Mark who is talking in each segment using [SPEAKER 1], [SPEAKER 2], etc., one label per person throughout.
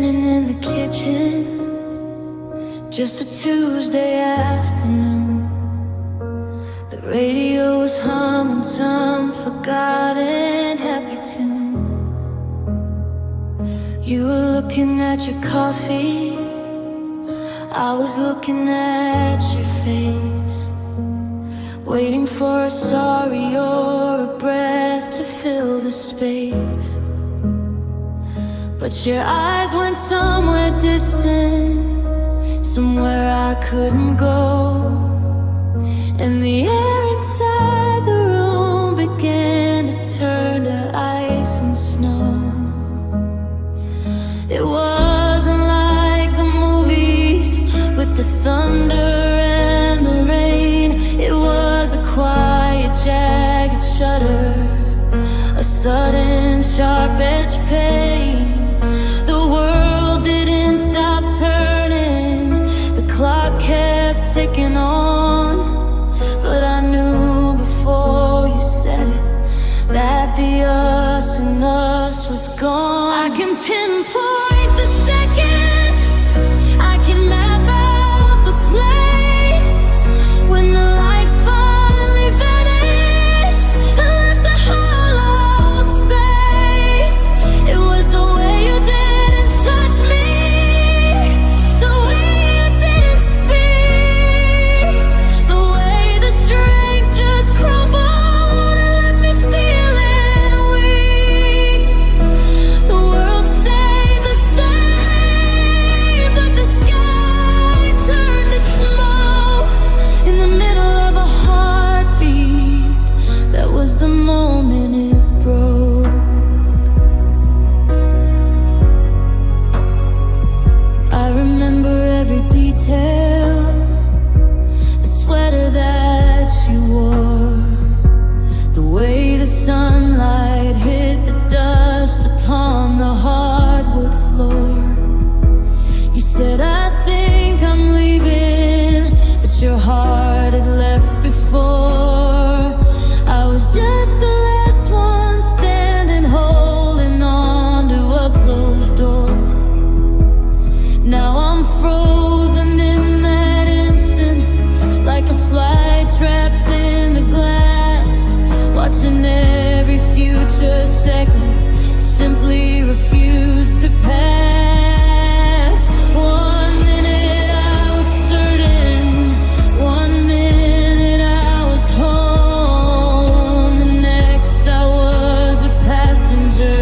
[SPEAKER 1] standing in the kitchen, just a Tuesday afternoon. The radio was humming some forgotten happy tune. You were looking at your coffee, I was looking at your face, waiting for a sorry or a breath to fill the space. But your eyes went somewhere distant, somewhere I couldn't go, and the air inside the room began to turn to ice and snow. It wasn't like the movies with the thunder and the rain. It was a quiet, jagged shudder, a sudden sharp-edged pain. The world didn't stop turning, the clock kept ticking on. But I knew before you said it that the us in us was gone. I can pinpoint the second, I can map out the place when the light finally vanished and left a hollow space. It was the way you didn't touch me, the way you didn't speak, the way the strength just crumbled and left me feeling weak. The world stayed the same, but the sky turned to smoke in the middle of a heartbeat. That was the moment it broke. I remember every detail, the sweater that you wore, the way the sunlight hit the dust upon the hardwood floor. You said, I think I'm leaving, but your heart had left before. I was just the last one standing, holding on to a closed door. Now I'm frozen in that instant, like a fly trapped in the glass, watching every future second simply refuse to pass. 1 minute I was certain, 1 minute I was home, the next I was a passenger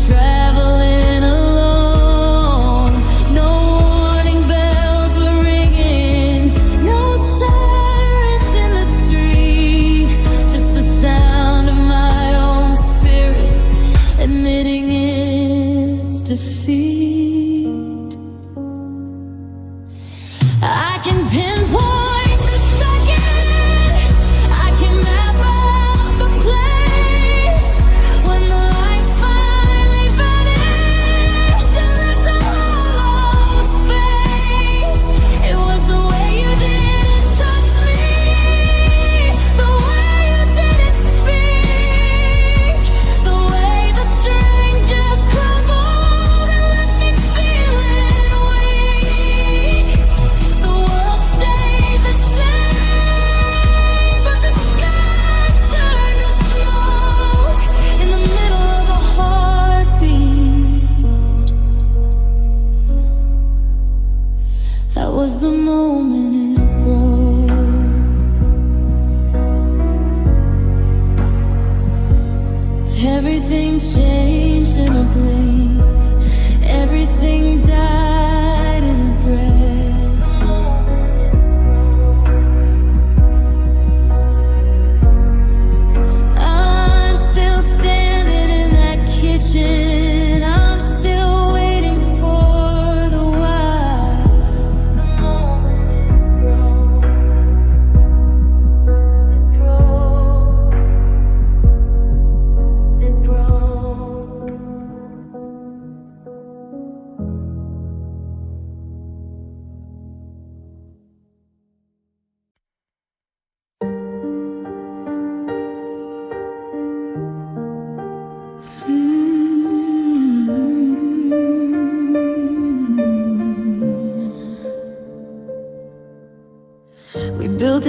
[SPEAKER 1] traveling alone. No warning bells were ringing, no sirens in the street, just the sound of my own spirit admitting its defeat. I can pinpoint the second, I can map out the place when the light finally vanished and left a hollow space. It was the way you didn't touch me, the way you didn't speak, the way the string just crumbled and left me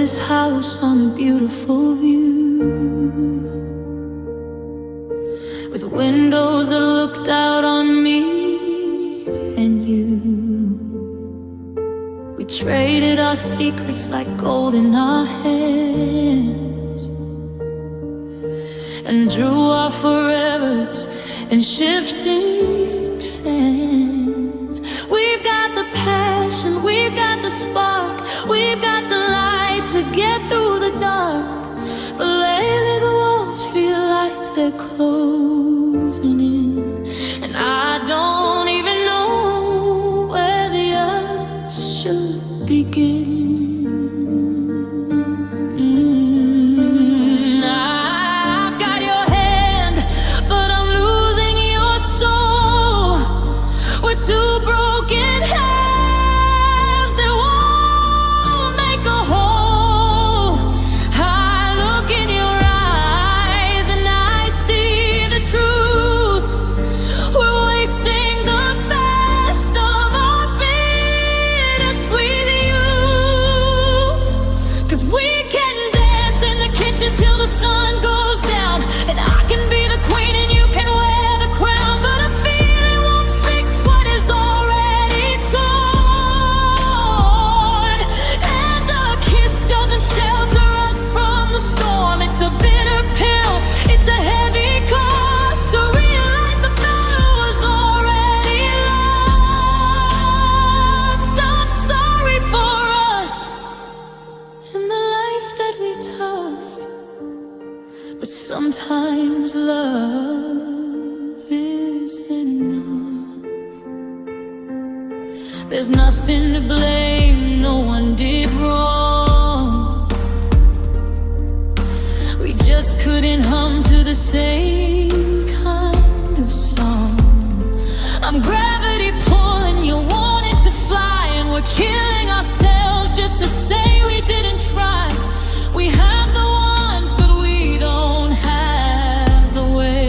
[SPEAKER 1] this house on a beautiful view, with windows that looked out on me and you. We traded our secrets like gold in our hands, and drew our forevers in shifting sands. We've got the passion, we've got the spark, we've got the light to get through the dark. But lately the walls feel like they're closing in, and I don't even know where the others should begin. I've got your hand, but I'm losing your soul. We're two broken halves that won't make a whole. I look in your eyes and I see the truth. We're wasting the best of our bitter sweet youth. 'Cause we can dance in the kitchen till the sun goes down, and I can be the queen and you can wear the crown. But a feeling won't fix what is already torn, and a kiss doesn't shelter us from the storm. It's a bitter pill, it's a heavy cost to realize the battle was already lost. I'm sorry for us and the life that we touched, but sometimes love isn't enough. There's nothing to blame, no one did wrong. We just couldn't hum to the same kind of song. I'm gravity pulling, you wanted to fly, and we're killing ourselves just to say we didn't try. We have the wants, but we don't have the way,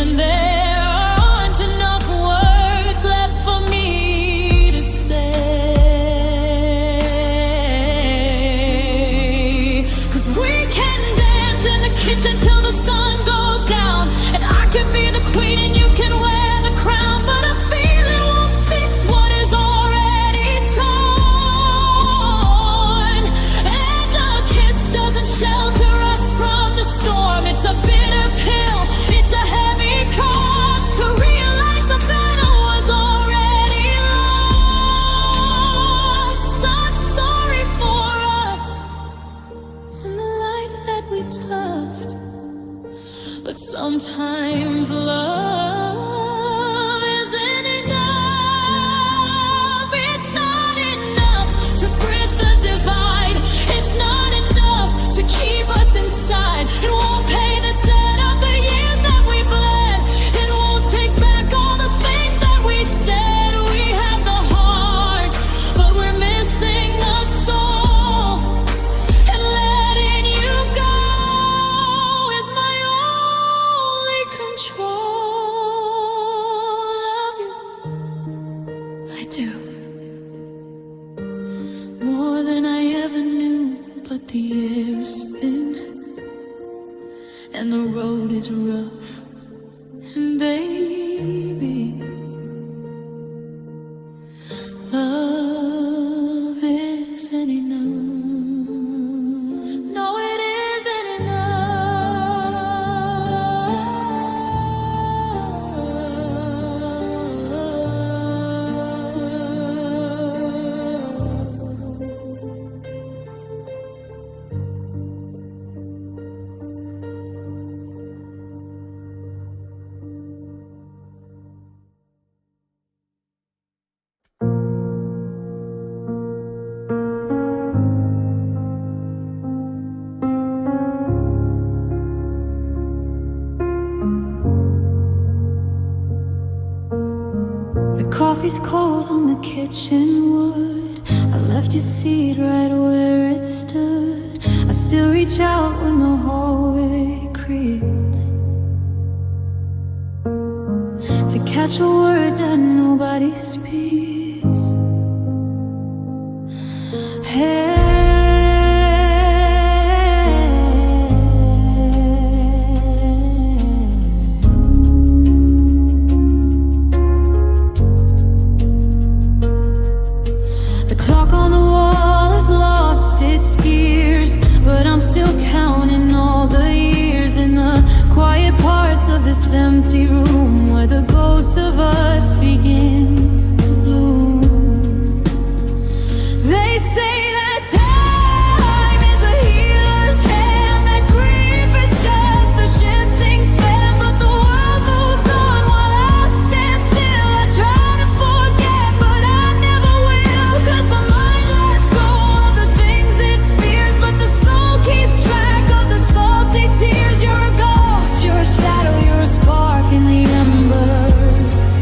[SPEAKER 1] and there aren't enough words left for me to say. 'Cause we can dance in the kitchen till the sun goes down, and I can be the queen and you can wear the crown. But a feeling won't fix what is already torn, and a kiss doesn't shelter us from the storm. It's a bitter pill, it's a heavy cost to realize the battle was already lost. I'm sorry for us and the life that we touched, but sometimes love isn't enough. It's not enough to bridge the divide. It's not enough to keep us inside. It won't pay the debt of the years that we bled. It won't take back all the things that we said. We have the heart, but we're missing the soul. And letting you go is my only control. Love you, I do, more than I ever knew. But the air is thin and the road is rough, and baby, love isn't enough. No, it isn't The coffee's cold on the kitchen wood. I left your seat right where it stood. I still reach out when the hallway creeps to catch a word that nobody speaks. Hey, still counting all the years in the quiet parts of this empty room where the ghost of us begins to bloom. They say that time is a healer's hand, that grief is just a shifting sand, but the world moves on while I stand still. I try to forget, but I never will, 'cause the mind lets go of the things it fears, but the soul keeps track of the salty tears. You're a ghost, you're a shadow, you're a spark in the embers.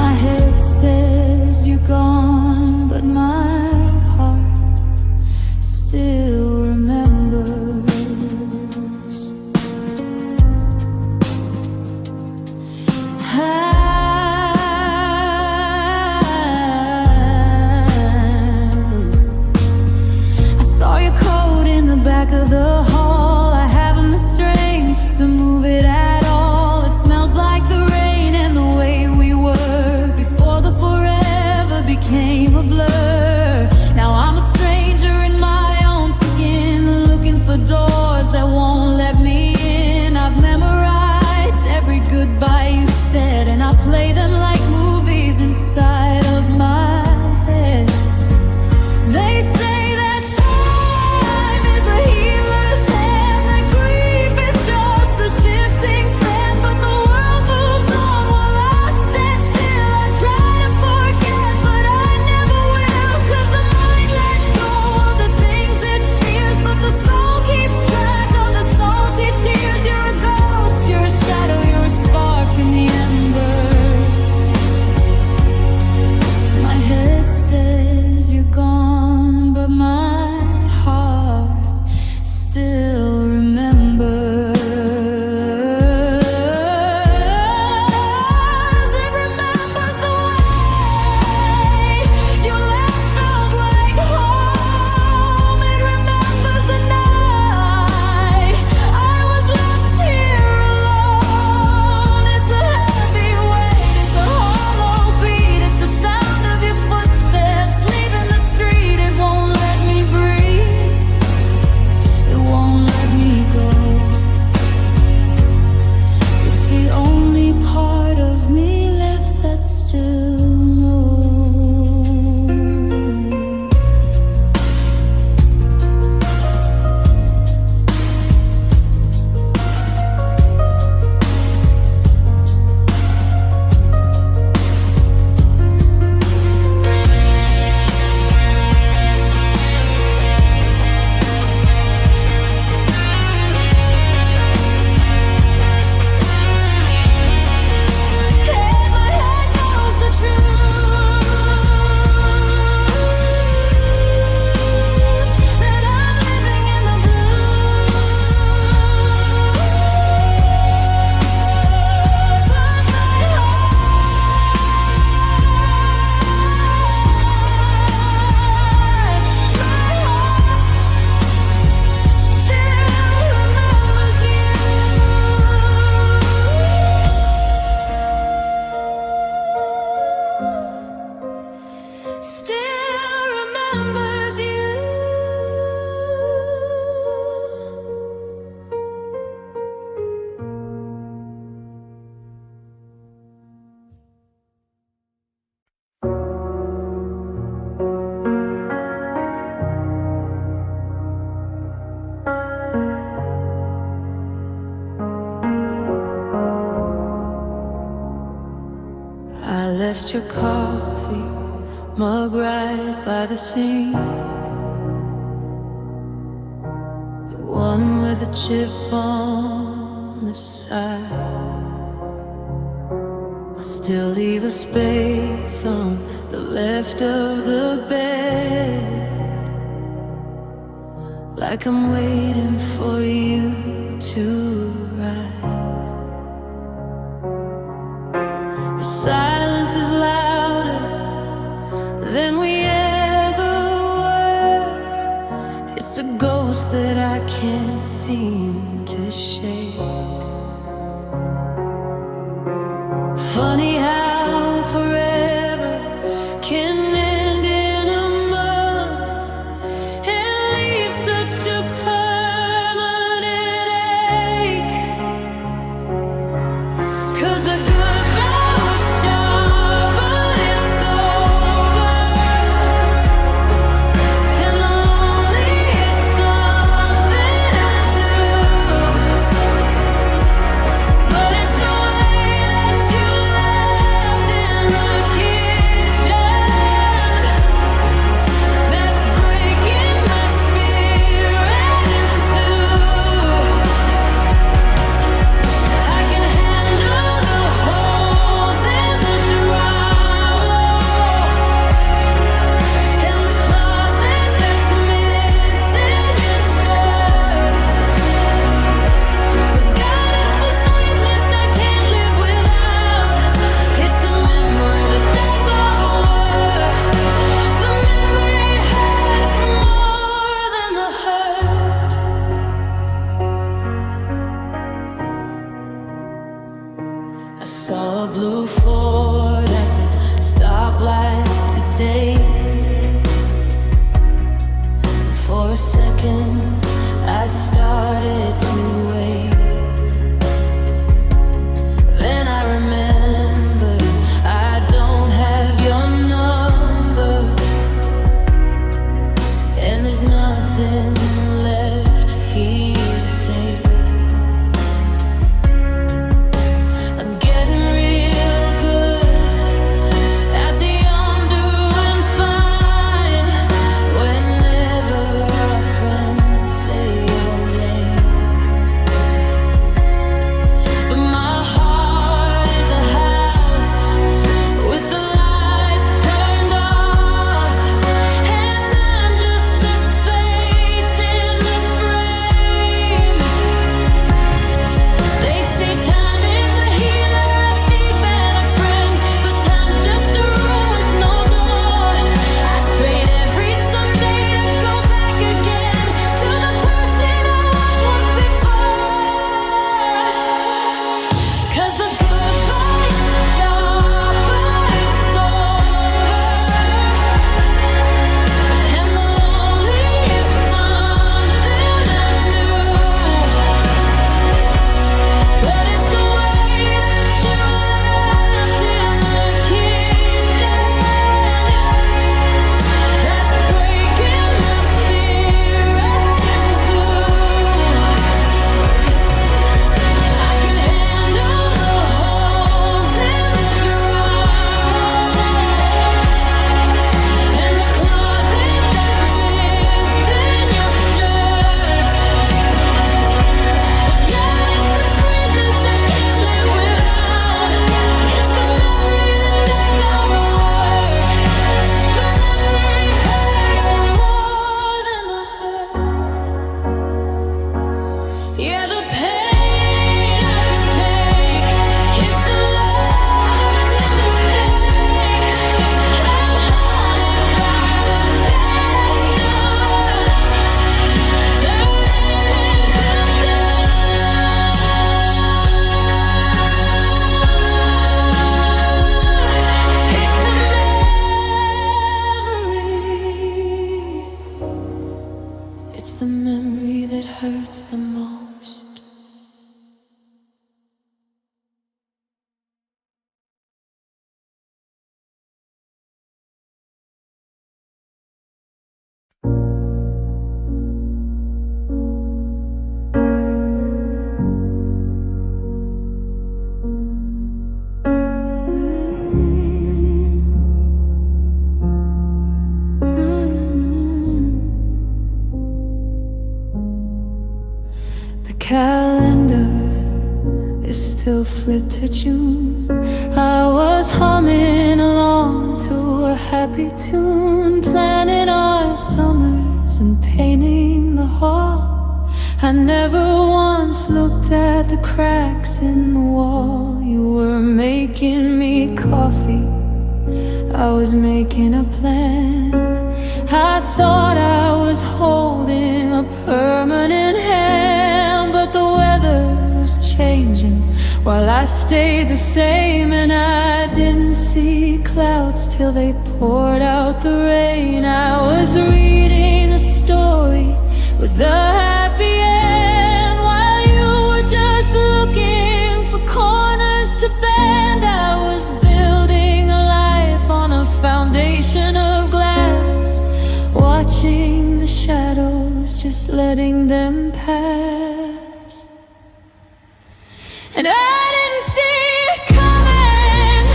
[SPEAKER 1] My head says you're gone, but my heart still remembers. I saw your coat in the back of the hall. I haven't the strength to move it at all. It smells like the rain and the way we were before the forever became a blur. Now I'm a stranger in my own skin, looking for doors that won't let me in. I've memorized every goodbye you said, and I play them like movies inside of my head. They say that time is a healer's hand, that grief is just a shifting sand, but the world moves on while I stand still. I try to forget, but I never will, 'cause the mind lets go of the things it fears, but the soul keeps track of the salty tears. You're a ghost, you're a shadow, you're a spark in the embers. My head says you're gone, but my heart still remembers. It remembers the way your laugh felt like home. It remembers the night I was left here alone. It's a heavy weight, it's a hollow beat, it's the sound of your footsteps leaving the street. It won't let me breathe, it won't let me go. It's the only part of me left that still knows. Hey, my head knows the truth, that I'm living in the blue, but my heart still remembers you. Still remembers you. I left your coffee mug right by the sink, the one with a chip on the side. I still leave a space on the left of the bed, like I'm waiting for you to arrive. The silence is louder than we ever were. It's a ghost that I can't seem to shake. Funny how forever can end in a month and leave slipped to June. I was humming along to a happy tune, planning our summers and painting the hall. I never once looked at the cracks in the wall. You were making me coffee, I was making a plan. I thought I was holding a permanent hand, but the weather was changing while I stayed the same. And I didn't see clouds till they poured out the rain. I was reading a story with a happy end, while you were just looking for corners to bend. I was building a life on a foundation of glass, watching the shadows, just letting them pass. And I didn't see it coming,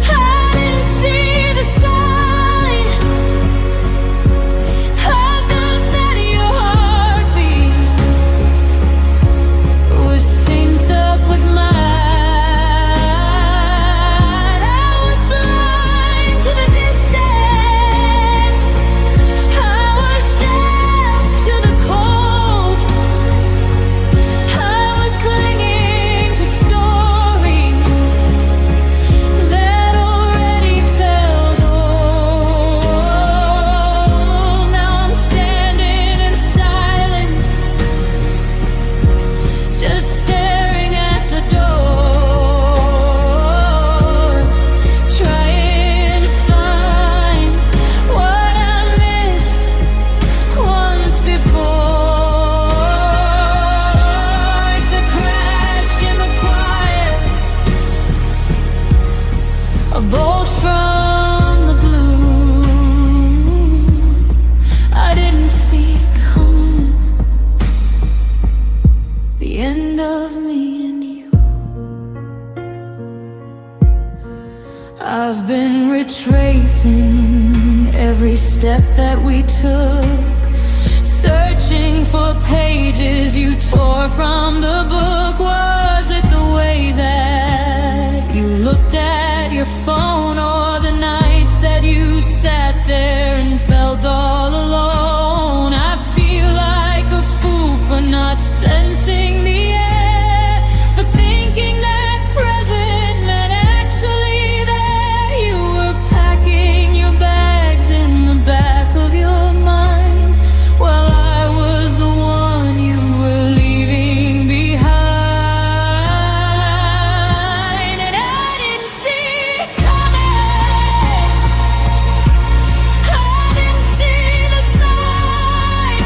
[SPEAKER 1] I didn't see the sign. I thought that your heartbeat was synced up with mine. I was blind to the distance, I was deaf to the cold. I was clinging to stories that already felt old. Now I'm standing in silence, just staring at the door, trying to find what I missed once before. It's a crash in the quiet, a bolt from the blue. I didn't see it coming, the end of me and you. I've been retracing every step that we took, searching for pages you tore from the book. Was it the way that you looked at your phone, or the nights that you sat there and felt all alone? I feel like a fool for not sensing the air, for thinking that present meant actually that you were packing your bags in the back of your mind, while I was the one you were leaving behind. And I didn't see it coming, I didn't see the sign.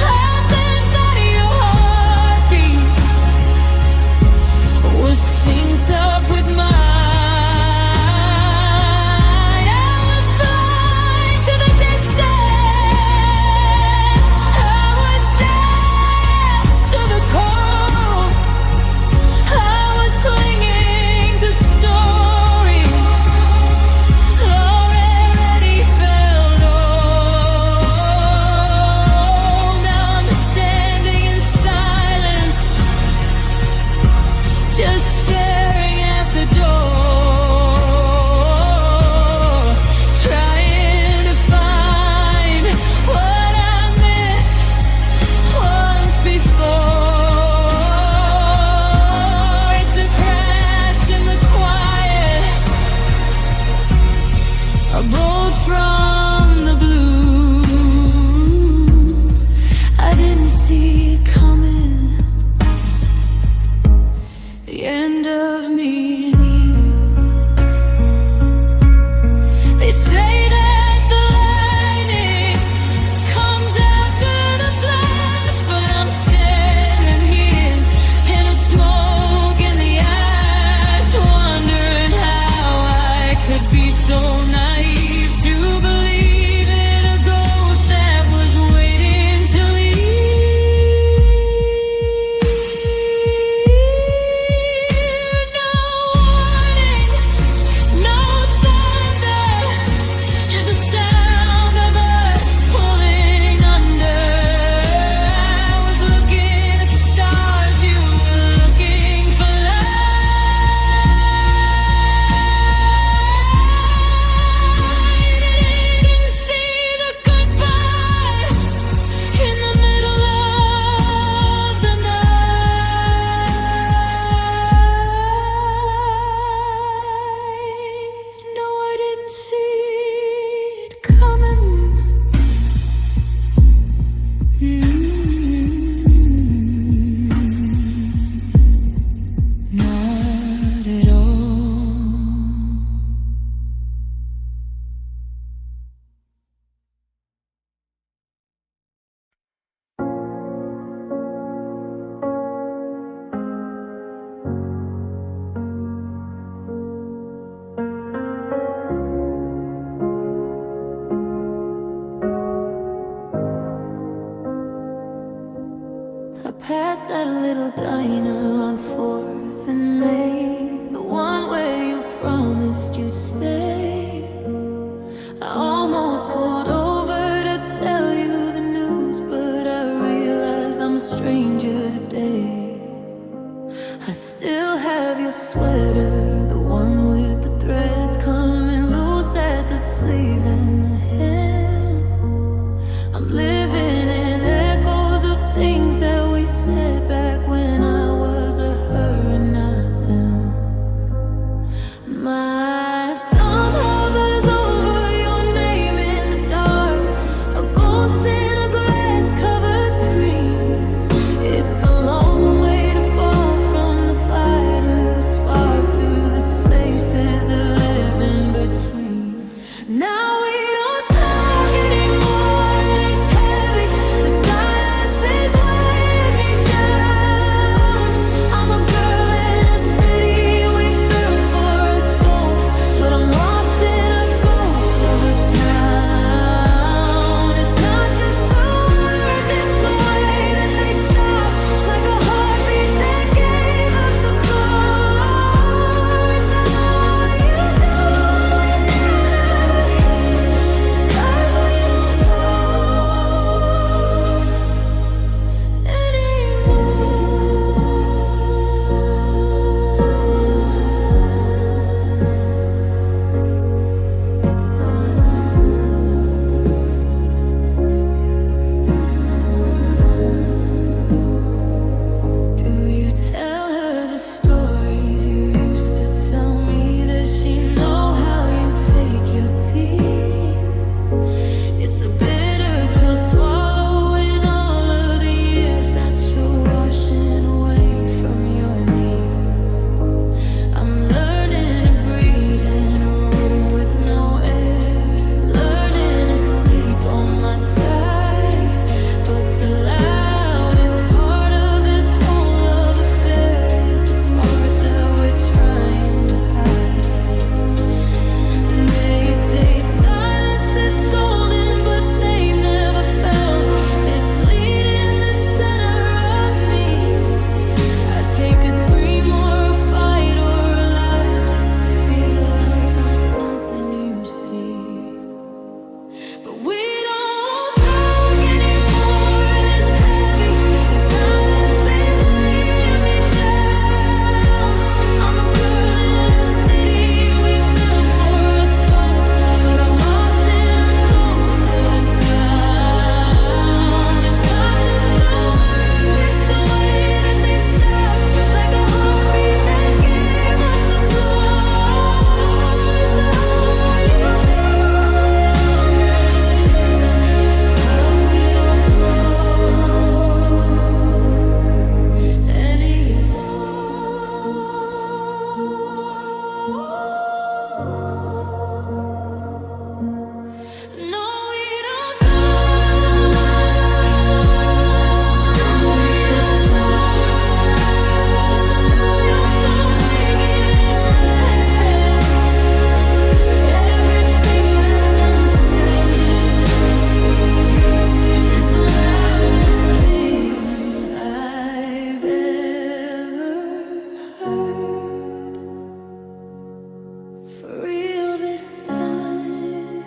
[SPEAKER 1] I bet that your heartbeat was synced up with mine. I was blind to the distance, I was deaf to the cold. I was clinging to stories already felt old. Now I'm standing in silence, just staring at the door, trying to find what I missed once before. It's a crash in the quiet, a bolt from the blue. I didn't see it coming, the end of me and you. diner on 4th and Main, the one where you promised you'd stay. I almost pulled over to tell you the news, but I realize I'm a stranger today. I still have your sweater, the one with the threads coming loose at the sleeve and the hem. I'm living in echoes of things that we said back when I was a her and not them. My thumb hovers over your name in the dark, a ghost in a glass-covered screen. It's a long way to fall from the fire to the spark to the spaces that live in between. Now we don't talk anymore, and it's heavy. The silence is weighing me down. I'm a girl in a city we built for us both, but I'm lost in a ghost of a town. It's not just the words, it's the way that they stop, like a heartbeat that gave up the flow. Is that all you do when you're not here? 'Cause we don't talk anymore. Do you tell her the stories you used to tell me? Does she know how you take your tea? It's a bitter pill swallowing all of the years that you're washing away from your knee. I'm learning to breathe in a room with no air, learning to sleep on my side. But the loudest part of this whole love affair is the part that we're trying to hide. They say silence is golden, but they never felt this lead in the center of me. I take a scream or a fight or a lie just to feel like I'm something you see. But we don't talk anymore, and it's heavy. The silence is weighing me down. I'm a girl in a city we built for us both, but I'm lost in a ghost of a town. It's not just the words, it's the way that they stop, like a heartbeat that gave up the flow. Is that all you do when you're not here? 'Cause we don't talk anymore. No, we don't talk. We don't talk. Just a million songs ringing in my head. Everything left unsaid is the loudest thing I've ever heard. For real this time,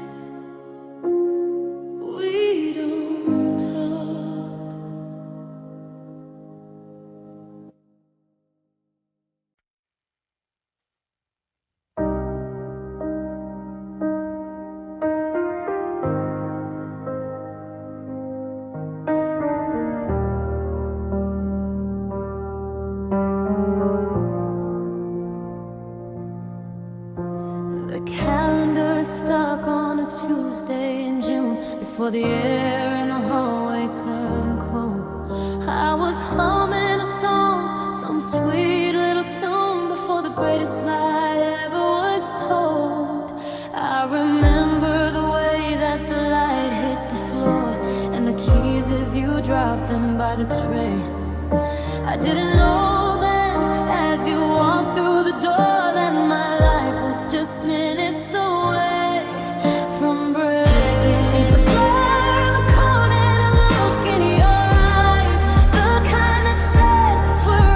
[SPEAKER 1] we don't talk. The calendar is stuck on a Tuesday in June, before the air in the hallway turned cold. I was humming a song, some sweet little tune, before the greatest lie ever was told. I remember the way that the light hit the floor, and the keys as you dropped them by the tray. I didn't know then, as you walked through the door, that my life was just minutes away from breaking. It's a blur, the code and a look in your eyes, the kind that says we're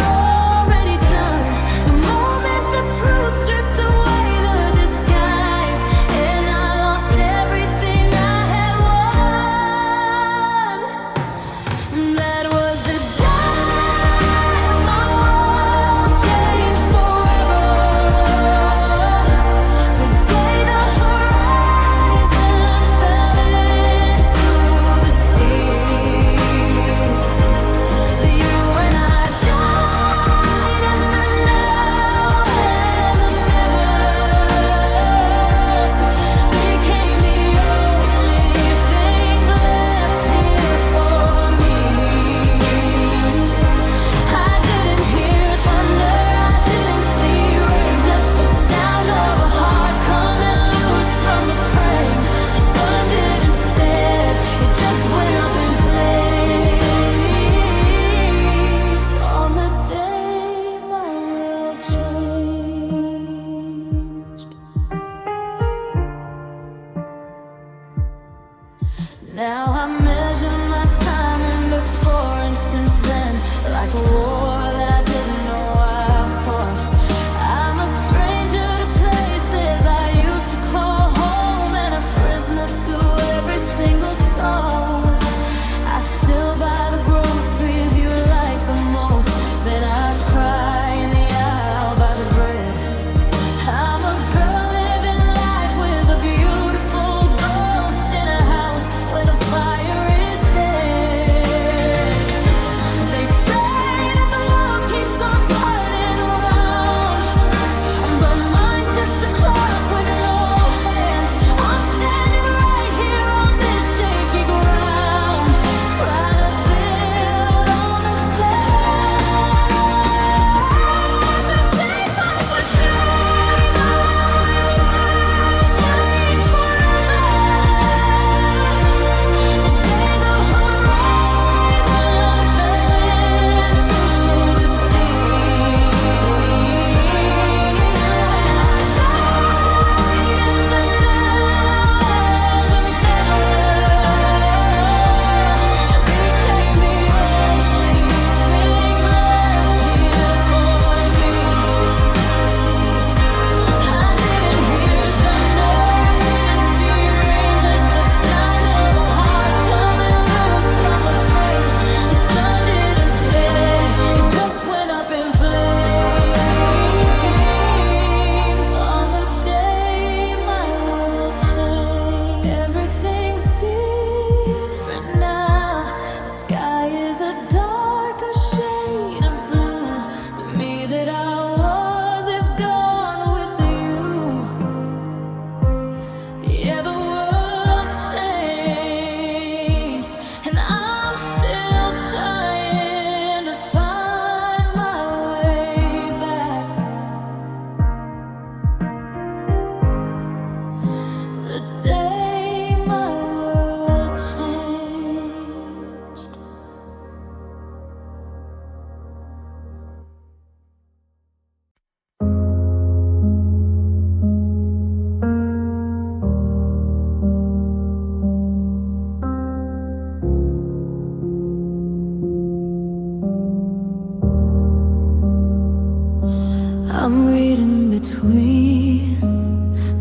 [SPEAKER 1] reading between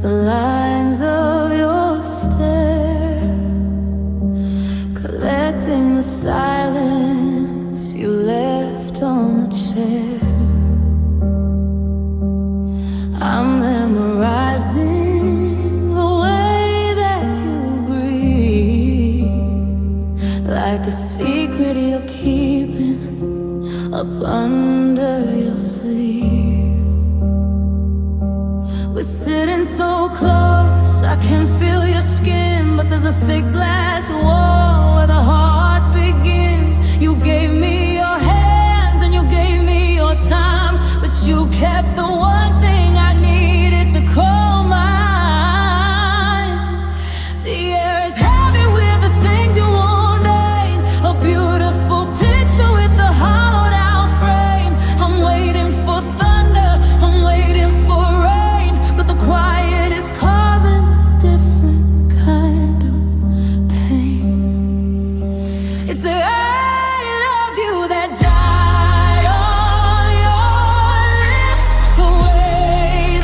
[SPEAKER 1] the lines of your stare, collecting the silence you left on the chair. I'm memorizing the way that you breathe, like a secret you're keeping up under your sleeve. We're sitting so close, I can feel your skin, but there's a thick glass wall where the heart begins. You gave me your hands and you gave me your time, but you kept the one thing I needed to call mine. The air is heavy with the things you won't name, a beautiful picture with the hollowed out frame. I'm waiting for thunder, I'm waiting for rain, but the quiet is causing a different kind of pain. It's the I love you that died on your lips, the way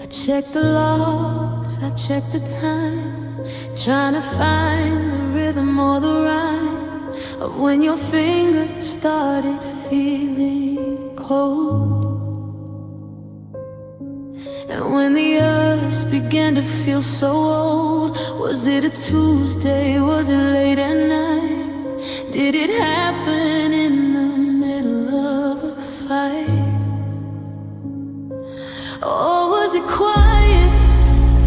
[SPEAKER 1] I check the logs, I check the time, trying to find the rhythm or the rhyme of when your fingers started feeling cold. And when the earth began to feel so old, was it a Tuesday, was it late at night? Did it happen in the middle of a fight? Or was it quiet,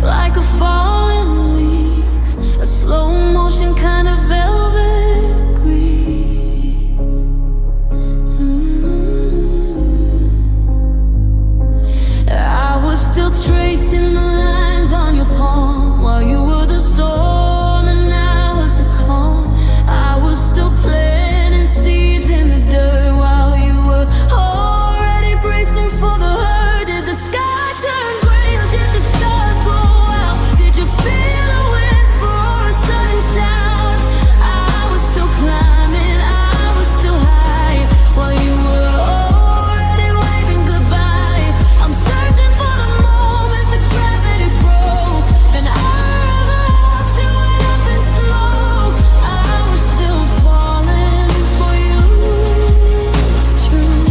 [SPEAKER 1] like a falling leaf, a slow motion kind of velvet grief? I was still tracing the lines on your palm while you were the storm and I was the calm. I was still planting seeds in the dirt while you were already bracing for the hurt. Did the sky turn gray or did the stars go out? Did you feel a whisper or a sudden shout? I was still climbing, I was still high while you were already waving goodbye. I'm searching for the moment the gravity broke, then I after went up in smoke. I was still falling for you, it's true,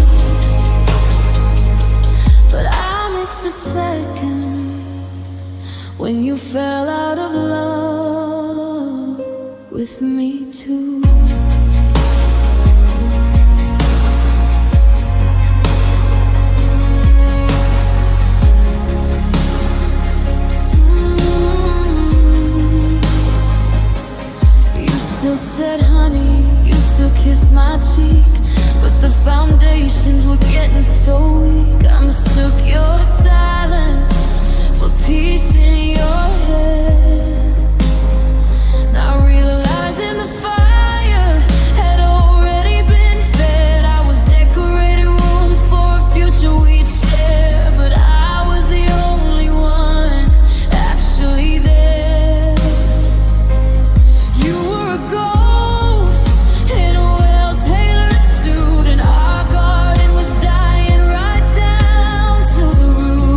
[SPEAKER 1] but I missed the second when you fell out of love with me too. You still said honey, you still kissed my cheek, but the foundations were getting so weak. I mistook your silence for peace in your head, not realizing the fire had already been fed. I was decorating rooms for a future we'd share, but I was the only one actually there. You were a ghost in a well-tailored suit, and our garden was dying right down to the root.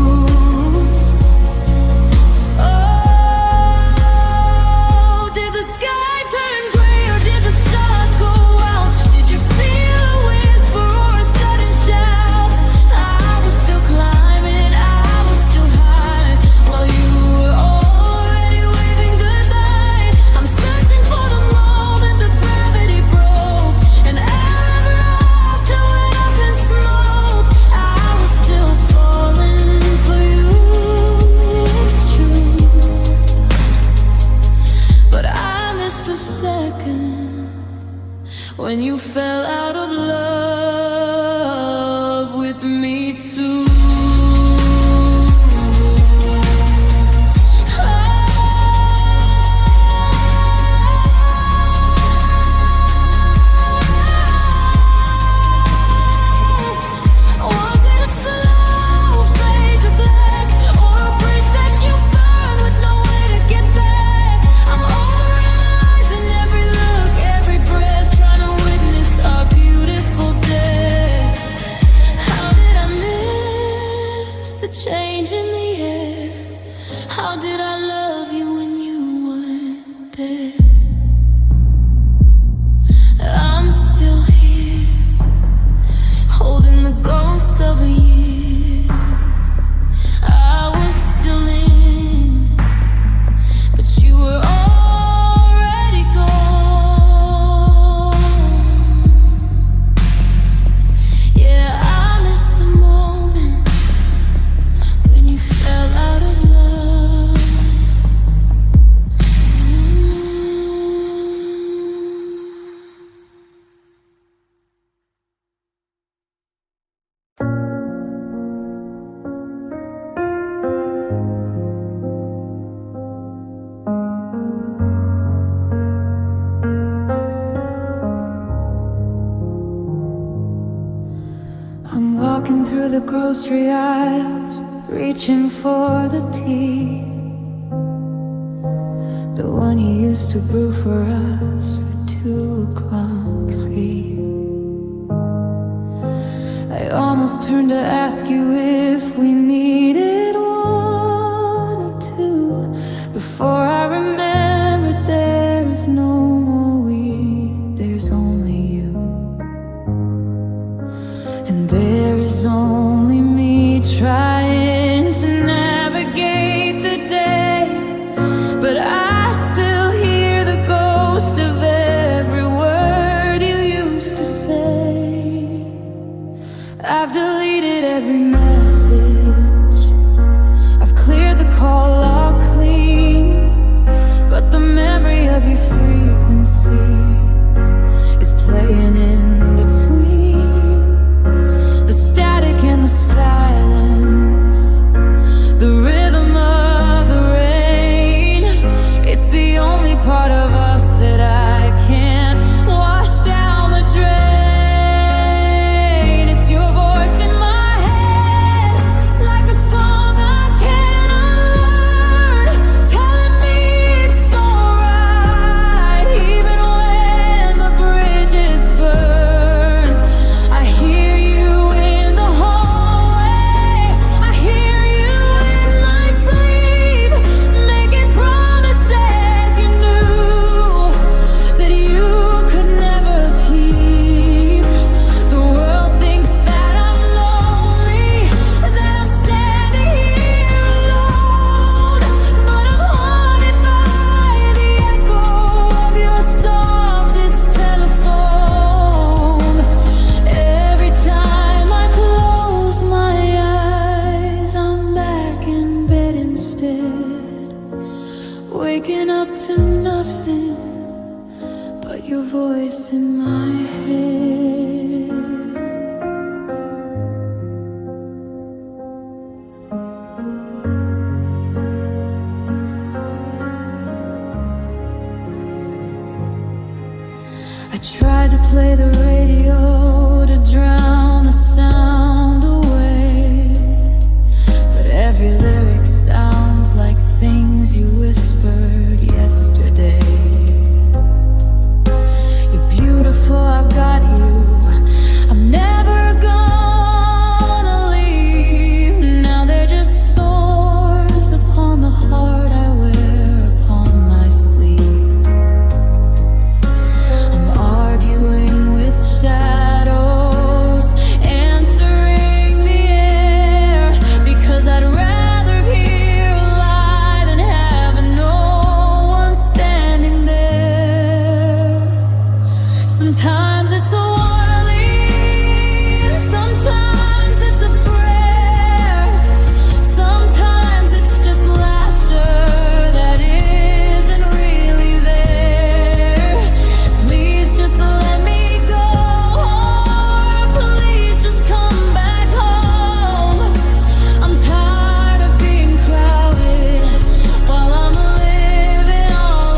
[SPEAKER 1] Oh, did the sky turn gray or did the stars go out? Did you feel a whisper or a sudden shout? I was still climbing, I was still high while you were already waving goodbye. I'm searching for the moment the gravity broke, and ever after went up in smoke. I was still falling for you, it's true, but I missed the second when you fell out of love with me too. Was it a slow fade to black, or a bridge that you burned with no way to get back? I'm overanalyzing every look, every breath, trying to witness our beautiful death. How did I miss the change in the air? How did I love you when you weren't there? I'm still here, holding the ghost of a year. I was still in, but you were already gone. Yeah, I missed the moment when you fell out of love. I'm walking through the grocery aisles, reaching for the tea, the one you used to brew for us at 2 o'clock sleep. I almost turned to ask you if we needed one or two. Before I remembered there is no more we, there's only you. And there is only me trying to navigate the day. But I still hear the ghost of every word you used to say. I've deleted every message, I've cleared the call log clean, but the memory of your frequencies is playing in between the static and the silence, the rhythm of the rain. It's the only part of us that I can't wash down the drain. It's your voice in my head, like a song I can't unlearn, telling me it's alright, even when the bridges burn. I hear you in the hallway, I hear you in my sleep, making promises you knew that you could never keep. The world thinks that I'm lonely, that I'm standing here alone, but I'm haunted by the echo of your softest telephone. Every time I close my eyes, I'm back in bed instead, waking up to nothing but your voice in my head. I tried to play the radio to drown the sound away, but every lyric sounds like things you whispered yesterday. You're beautiful, I've got you, I'm never gonna leave. Now they're just thorns upon the heart I wear upon my sleeve. I'm arguing with shadows, answering the air, because I'd rather hear a lie than have no one standing there. Sometimes it's a warning, sometimes it's a prayer, sometimes it's just laughter that isn't really there. Please just let me go, or please just come back home. I'm tired of being crowded while I'm living all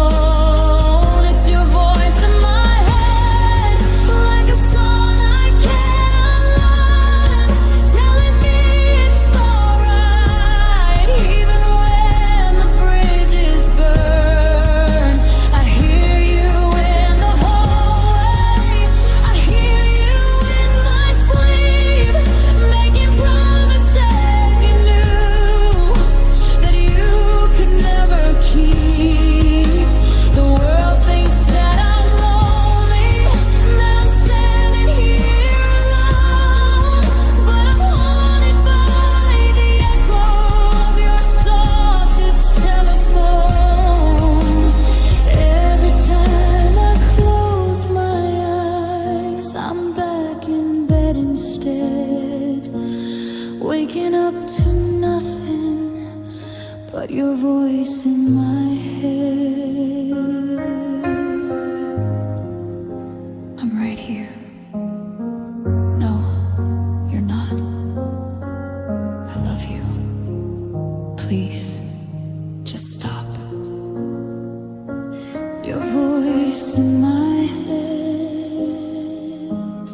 [SPEAKER 1] alone. It's your voice in my head, like a song I can't unlearn, telling me it's alright, even when the bridges burn. I hear you in the hallway, I hear you in my sleep, making promises you knew that you could never keep. The world thinks that I'm lonely, that I'm standing here alone, but I'm haunted by the echo of your softest telephone. Every time I close my eyes, I'm back in bed instead, waking up to nothing but your voice in my head. I'm right here. No, you're not. I love you. Please, just stop. Your voice in my head.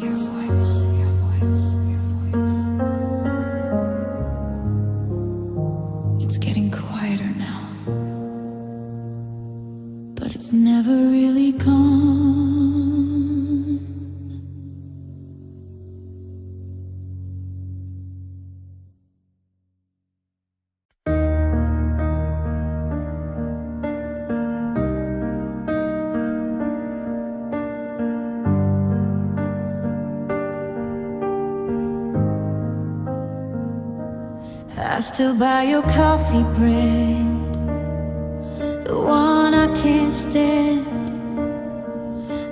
[SPEAKER 1] Your voice, your voice, your voice. It's getting quieter now, but it's I still buy your coffee bread, the one I can't stand.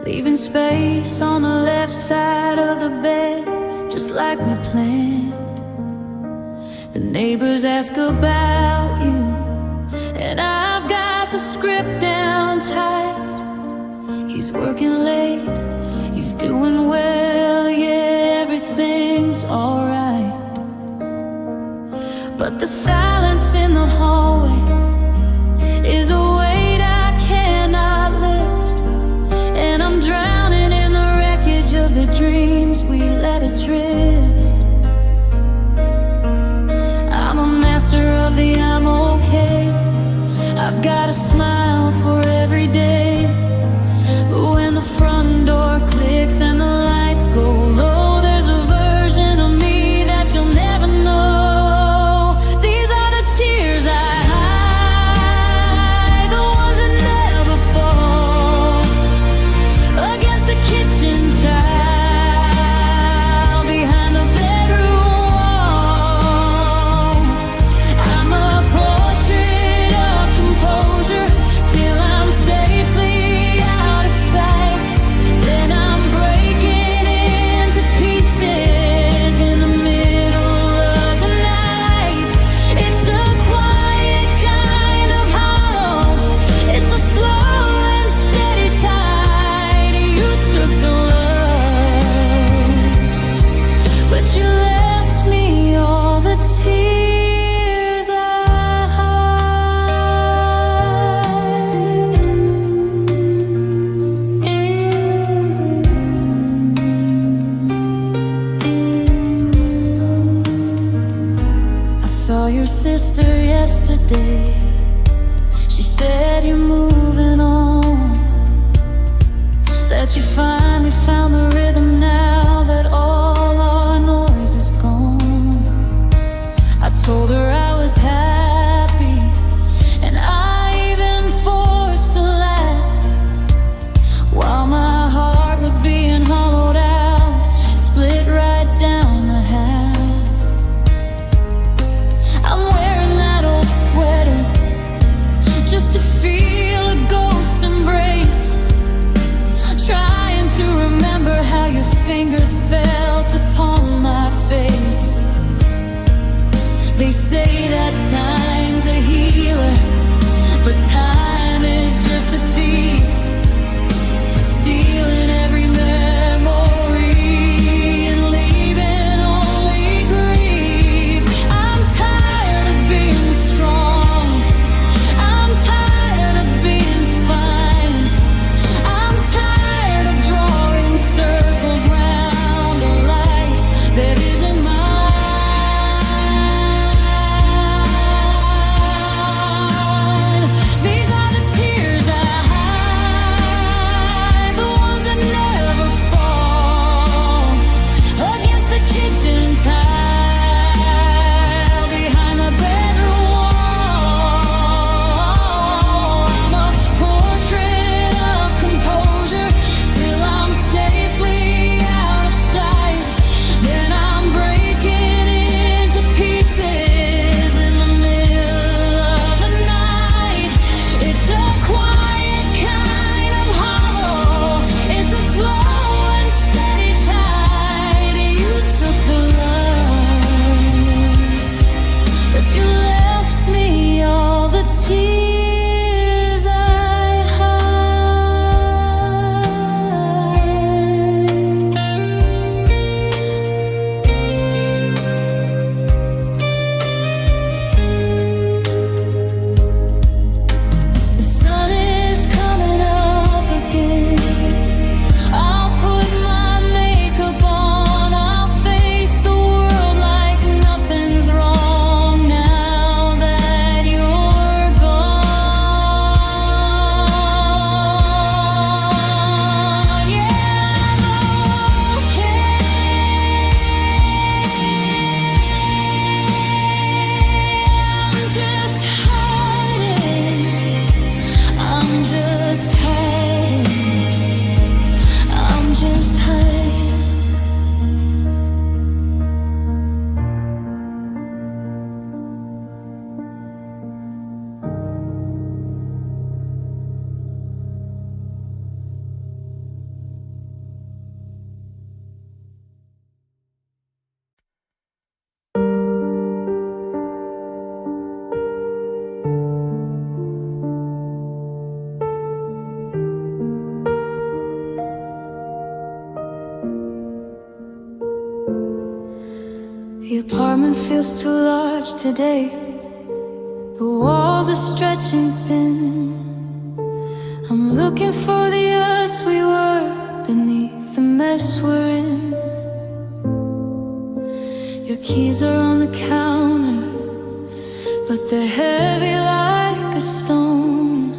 [SPEAKER 1] Leaving space on the left side of the bed, just like we planned. The neighbors ask about you, and I've got the script down tight. He's working late, he's doing well, yeah, everything's alright. But the silence in the hallway is a weight I cannot lift, and I'm drowning in the wreckage of the dreams we let adrift. I'm a master of the I'm okay. I've got a smile for every day, but when the front door clicks and the lights go low, there's a version of me that you'll never know. These are the tears I hide, the ones that never fall against the kitchen tile, behind the bedroom wall. I'm a portrait of composure till I'm safely out of sight. Then I'm breaking into pieces in the middle of the night. It's a quiet kind of hollow, it's a slow and steady tide. You took the love, but you left me all the tears I hide. I saw your sister yesterday. She said you're moving on, that you finally found the rhythm now that all our noise is gone. I told her I was happy, and I even forced a laugh, while my heart was being hollowed out, split right down the half. I'm wearing that old sweater just to feel a ghost's embrace, trying to remember how your fingers The apartment feels too large today. The walls are stretching thin. I'm looking for the us we were beneath the mess we're in. Your keys are on the counter, but they're heavy like a stone.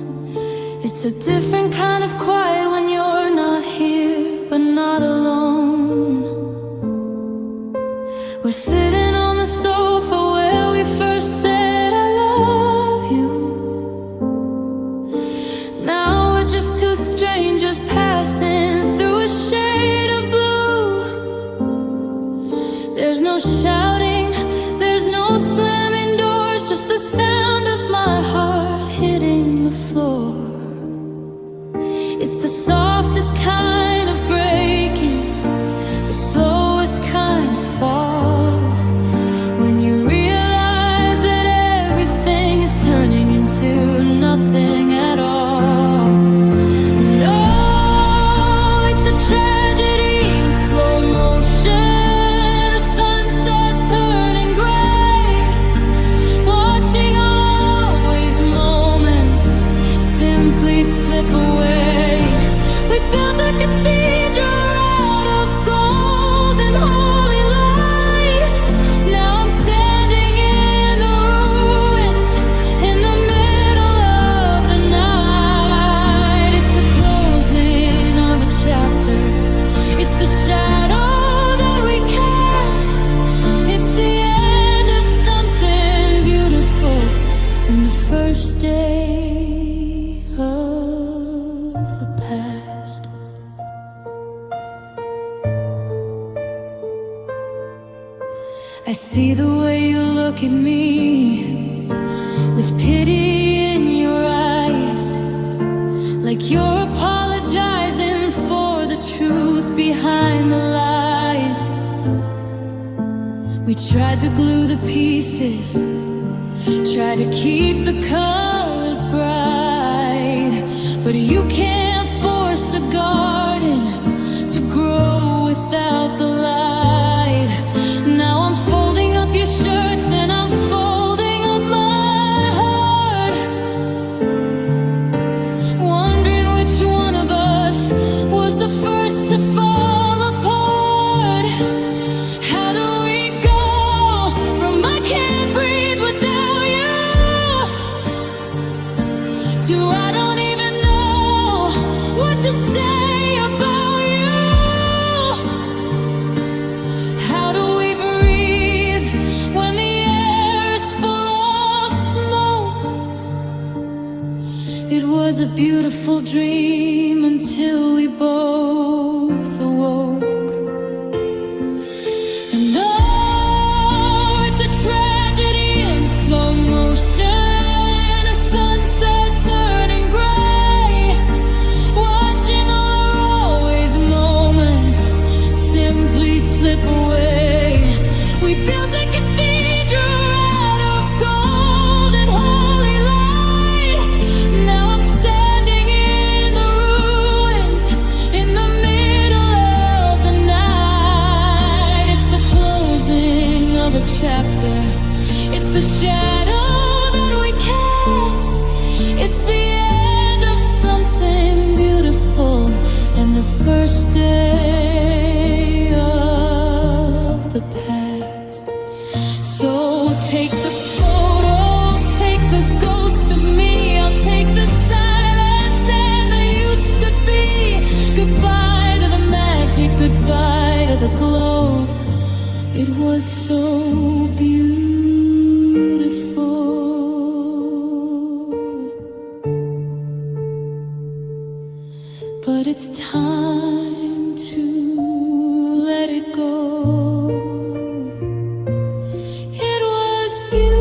[SPEAKER 1] It's a different kind of quiet when you're not here, but not alone. We're sitting on the sofa where we first said I love you. Now we're just two strangers passing through a shade of blue. There's no shouting, there's no slamming doors, just the sound of my heart hitting the floor. It's the softest kind of breaking, the slowest kind of fall. When you realize that everything is turning into nothing at all. No, it's a tragedy in slow motion, a sunset turning gray, watching always moments simply slip away. We built a cathedral out of gold and holy light. Now I'm standing in the ruins, in the middle of the night. It's the closing of a chapter. It's the shadow that we cast. It's the end of something beautiful, and the first day of the past. I see the way you look at me, with pity in your eyes, like you're apologizing for the truth behind the lies. We tried to glue the pieces, tried to keep the colors bright, but you can't force a garden to grow without the light. Now I'm folding up your shirts and I'm folding up my heart, wondering which one of us was the first to fall apart. How do we go from I can't breathe without you to I don't even know what to say about you? How do we breathe when the air is full of smoke? It was a beautiful dream until we both awoke. And oh, it's a tragedy in slow motion, a sunset turning gray, watching all our always moments simply slip away. We built a cathedral out of gold and holy light. Now I'm standing in the ruins, in the middle of the night. It's the closing of a chapter. It's the shadow that we cast. It's the end of something beautiful, and the first day of the past. So take the photos, take the ghost of me. I'll take the silence and the used to be. Goodbye to the magic, goodbye to the glow. It was so beautiful, but it's time to let it go. It was beautiful,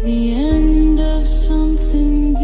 [SPEAKER 1] the end of something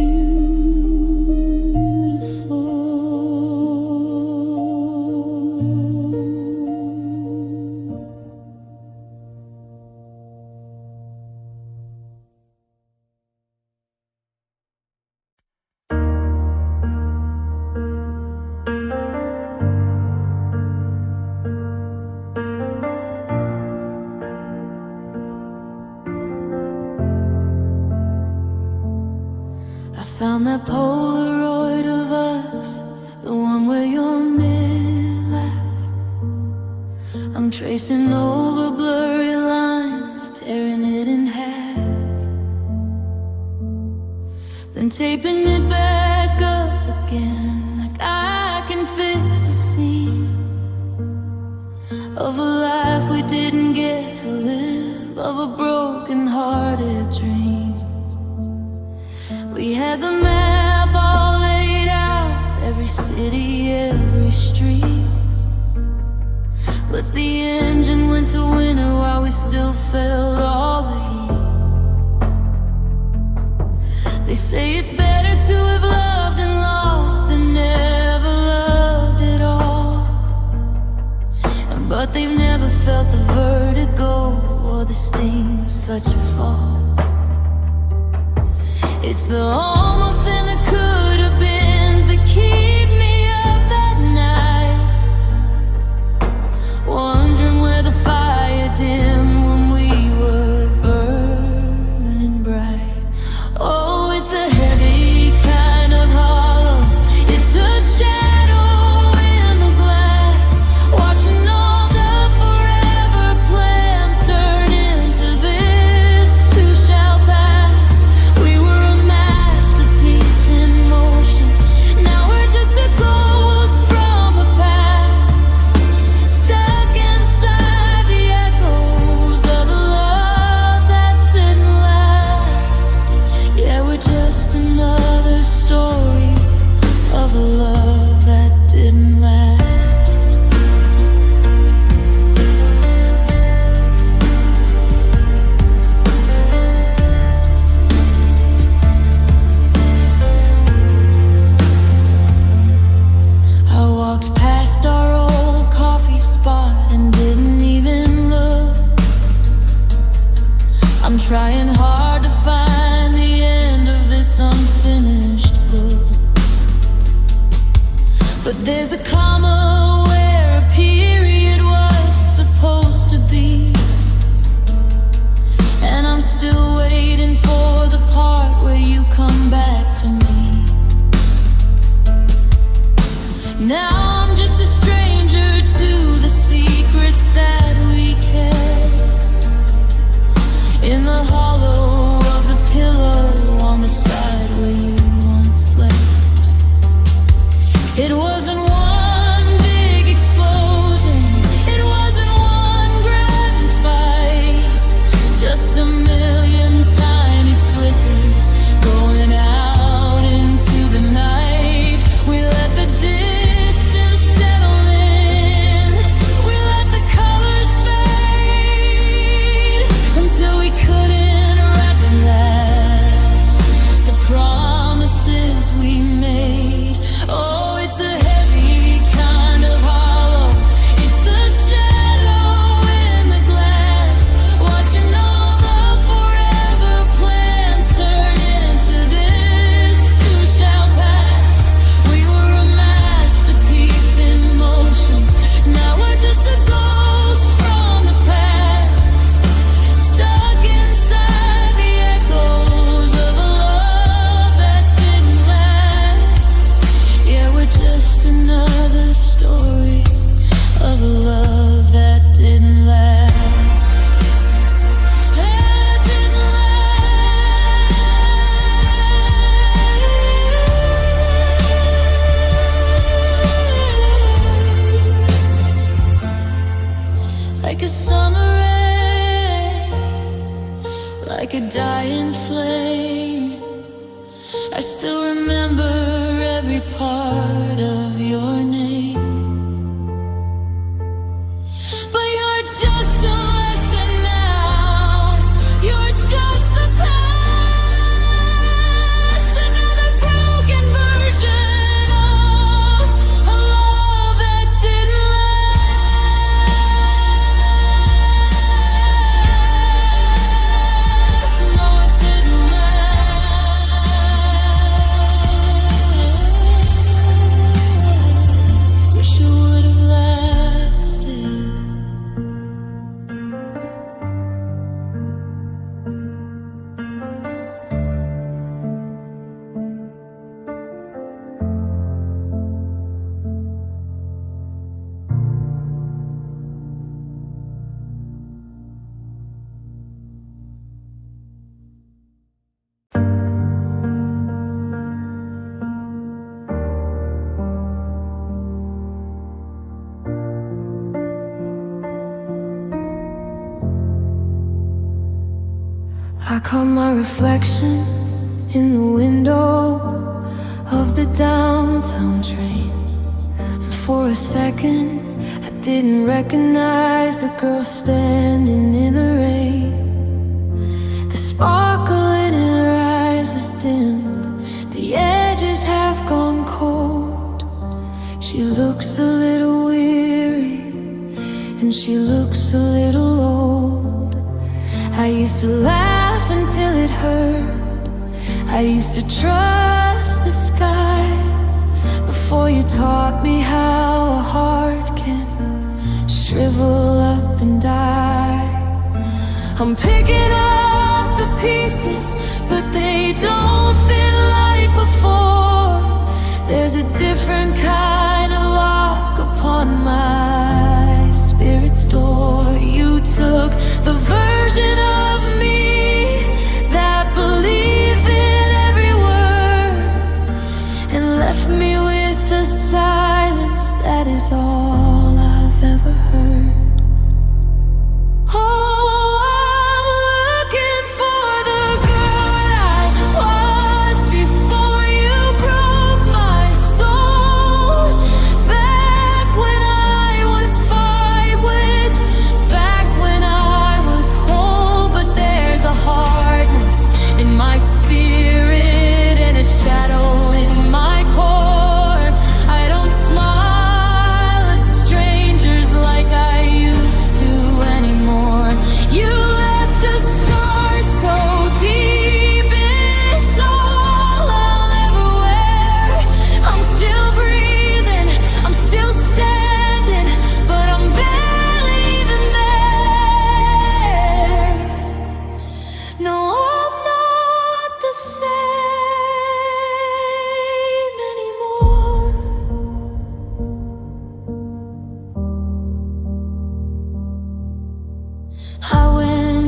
[SPEAKER 1] found that Polaroid of us, the one where you're mid-laugh. I'm tracing over blurry lines, tearing it in half, then taping it back up again, like I can fix the scene of a life we didn't get to live, of a broken-hearted dream. We had the map all laid out, every city, every street, but the engine went to winter while we still felt all the heat. They say it's better to have loved and lost than never loved at all, but they've never felt the vertigo or the sting of such a fall. It's the almost and the could-have beens that keep me up at night, wondering where the fire dimmed when we were burning bright. Oh, it's a heavy kind of hollow, it's a shadow in the glass, watching all the forever plans turn into this too shall pass. We were a masterpiece in motion, now we're just a ghost from the past, stuck inside the echoes of a love that didn't last. Yeah, we're just another story of a love that didn't last. I walked past our old coffee spot and didn't even look. I'm trying hard to find the end of this unfinished book, but there's a comma where a period was supposed to be, and I'm still waiting for the part where you come back to me. Now I'm just a stranger to the secrets that we kept in the hollow of the pillow on the side where you once slept. It wasn't one big explosion, it wasn't one grand fight, just a million tiny flickers going out into the night. We let the distance settle in, we let the colors fade, until we couldn't wrap and last the promises we made. Oh, it's a heavy kind of hollow, it's a shadow in the glass, watching all the forever plans turn into this too shall pass. We were a masterpiece in motion, now we're just a ghost from the past, stuck inside the echoes of a love that didn't last. Yeah, we're just another story of a love that didn't last. That didn't last. Like a summer rain, like a dying flame, I still remember every part of your name. But you're just a lesson now, you're just the past, another broken version of a love that didn't last. No, it didn't last. caught my reflection in the window of the downtown train, and for a second I didn't recognize the girl standing in the rain. The sparkle in her eyes is dimmed, the edges have gone cold. She looks a little weary, and she looks a little old. I used to laugh until it hurt, I used to trust the sky, before you taught me how a heart can shrivel up and die. I'm picking up the pieces, but they don't fit like before. There's a different kind of lock upon my spirit's door. You took the version of me that believed in every word, and left me with the silence that is all I've ever heard. Oh,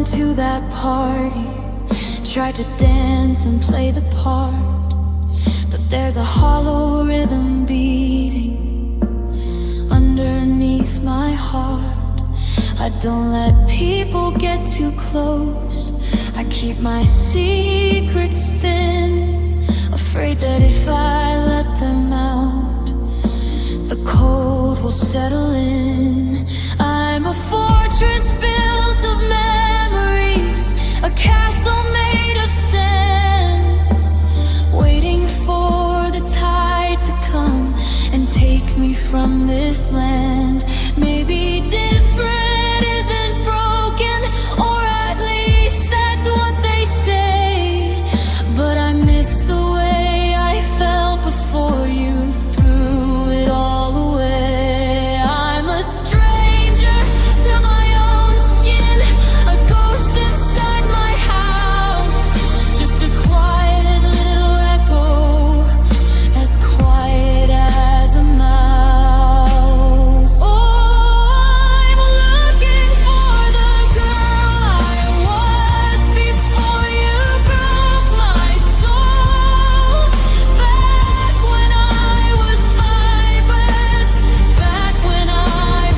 [SPEAKER 1] to that party, tried to dance and play the part, but there's a hollow rhythm beating underneath my heart. I don't let people get too close, I keep my secrets thin, afraid that if I let them out, the cold will settle in. I'm a fortress built of memories, a castle made of sand, waiting for the tide to come and take me from this land. Maybe different isn't broken, or at least that's what they say, but I miss the way I felt before you threw it all away. I'm a stranger to my own skin, a ghost inside my house, just a quiet little echo, as quiet as a mouse. Oh, I'm looking for the girl I was before you broke my soul. Back when I was vibrant, back when I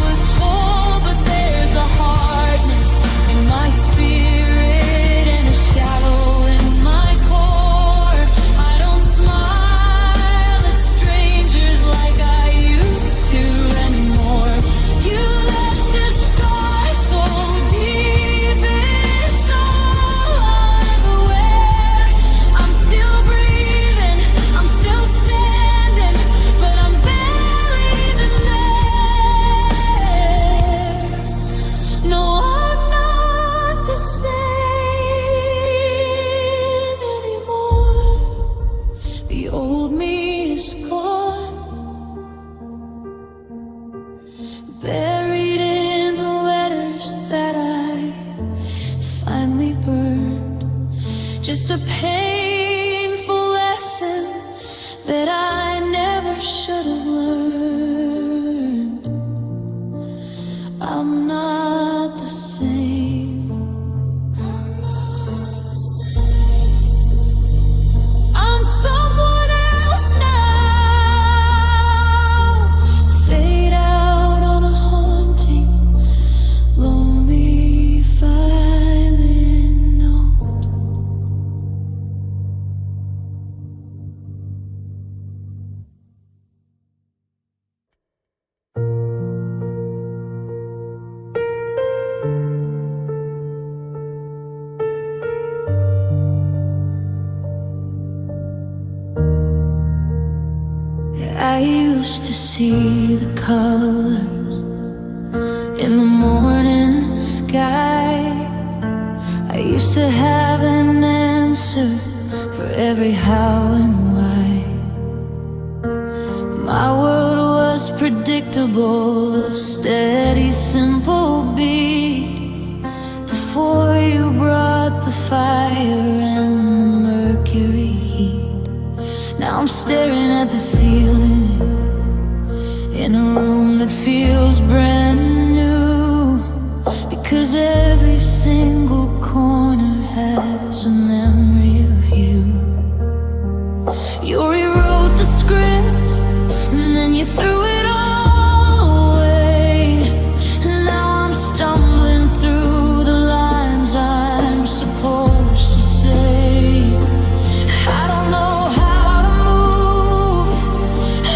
[SPEAKER 1] was cold, but there's a hardness in my spirit and a shadow in my core. I don't smile at strangers like I used to anymore. You left a scar so deep, it's all I'm aware. I'm still breathing, I'm still standing, but I'm barely even there. No, I'm not the same anymore. The old me is gone, buried in the letters that I finally burned. Just a painful lesson that I never should have learned. I'm not the same. I'm someone else now. Fade out on a haunting, lonely violin note. used to see the colors in the morning sky. I used to have an answer for every how and why. My world was predictable, a steady, simple beat, before you brought the fire and the mercury heat. Now I'm staring at the ceiling in a room that feels brand new, because every single corner has a memory of you. You rewrote the script and then you threw it all away. And now I'm stumbling through the lines I'm supposed to say. I don't know how to move,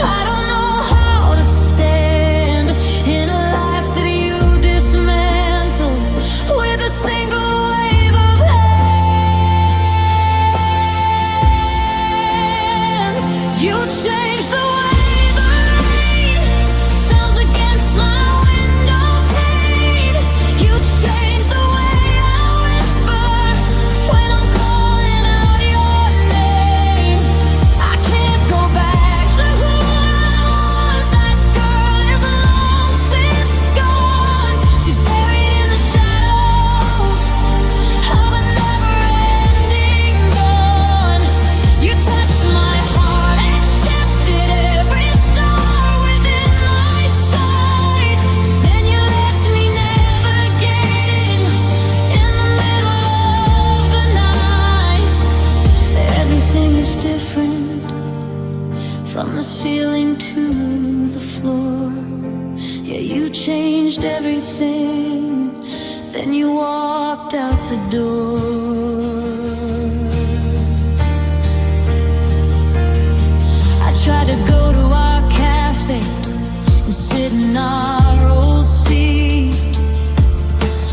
[SPEAKER 1] I don't know how to stand in a life that you dismantled with a single wave of hand. You changed the way from the ceiling to the floor. Yeah, you changed everything, then you walked out the door. I tried to go to our cafe and sit in our old seat,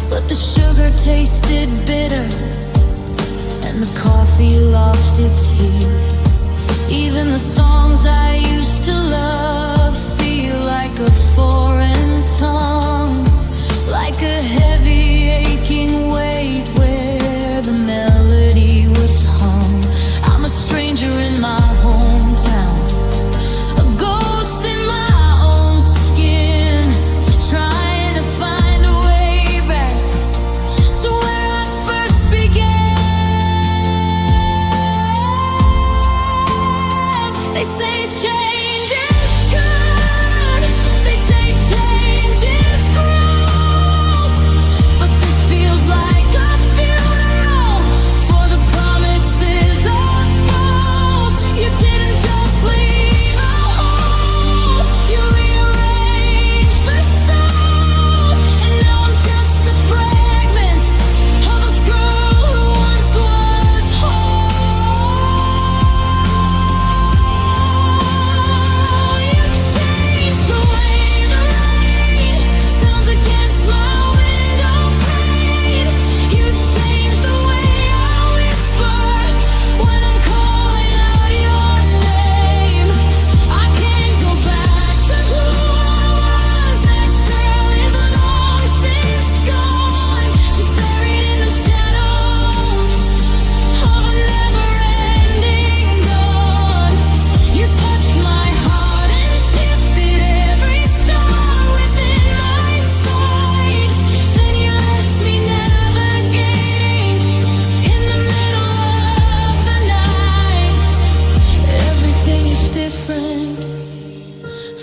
[SPEAKER 1] but the sugar tasted bitter and the coffee lost its heat. Even the songs I used to love feel like a foreign tongue, like a heavy aching weight where the melody was hung. I'm a stranger in my hometown, a ghost in my own skin, trying to find a way back to where I first began. They say change is good, they say change is growth, but this feels like a funeral for the promises of both. You didn't just leave a hole, you rearranged the soul, and now I'm just a fragment of a girl who once was whole.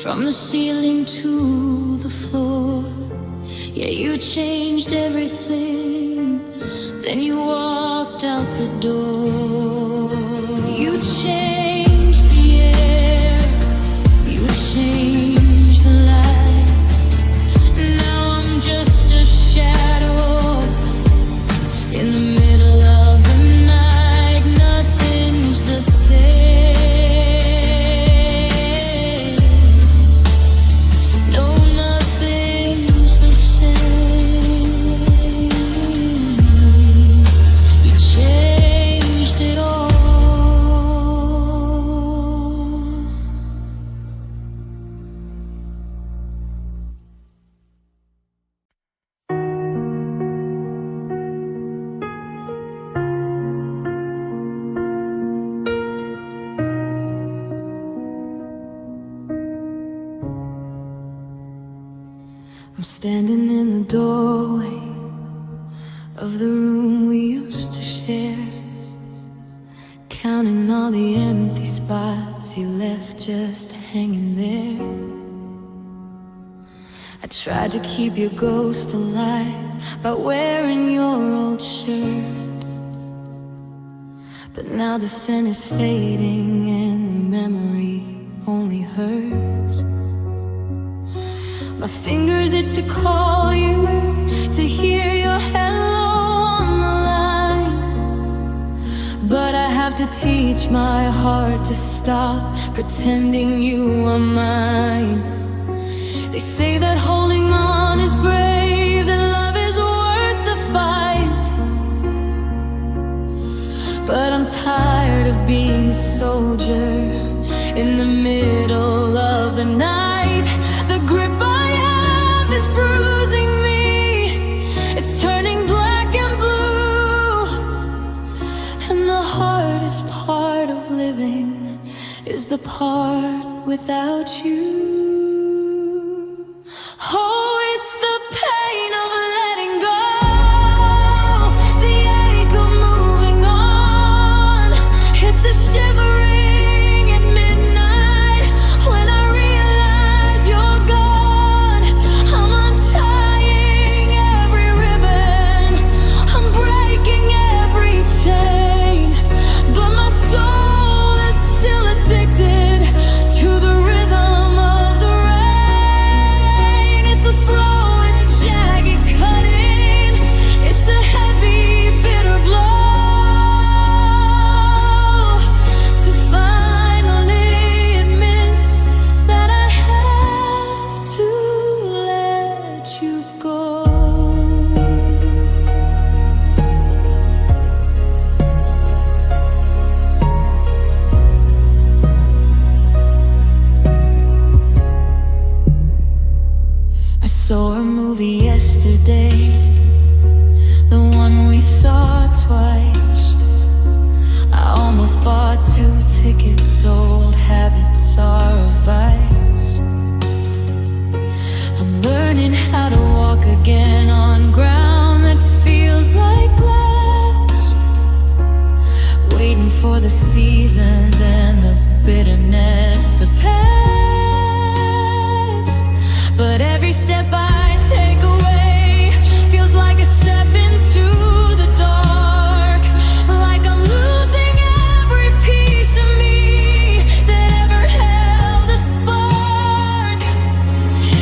[SPEAKER 1] From the ceiling to the floor, yeah, you changed everything, then you walked out the door. You changed the air, you changed the light, now I'm just a shadow in the middle of the night. Nothing's the same. It all I'm standing in the doorway of the room we used to share, counting all the empty spots you left just hanging there. I tried to keep your ghost alive by wearing your old shirt, but now the scent is fading and the memory only hurts. My fingers itch to call you, to hear your hello on the line, but I have to teach my heart to stop pretending you are mine. They say that holding on is brave, that love is worth the fight, but I'm tired of being a soldier in the middle of the night. The grip I have is bruising me, it's turning black and blue, and the hardest part of living is the part without you. Oh, it's the pain of letting go, the ache of moving on. It's the shivering at midnight when I realize you're gone. I'm untying every ribbon, I'm breaking every chain, but my soul is still addicted to the rhythm of the rain. It's a slow and jagged cutting, it's a heavy, bitter blow to finally admit that I have to let you go. I saw a movie yesterday, the one we saw twice. I almost bought 2 tickets, old habits are a vice. I'm learning how to walk again on ground that feels like glass, waiting for the seasons and the bitterness to pass. But every step I take away feels like a step into the dark, like I'm losing every piece of me that ever held a spark.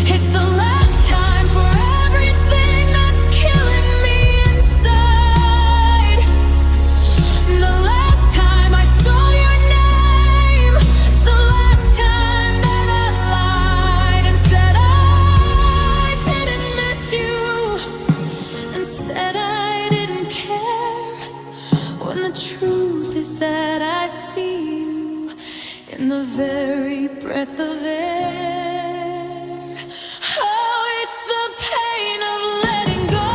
[SPEAKER 1] It's the last time for everything that's killing me inside. The last time I saw your name, the last time that I lied and said I didn't miss you, and said I didn't care, when the truth is that I see you in the very breath of air. Oh, it's the pain of letting go,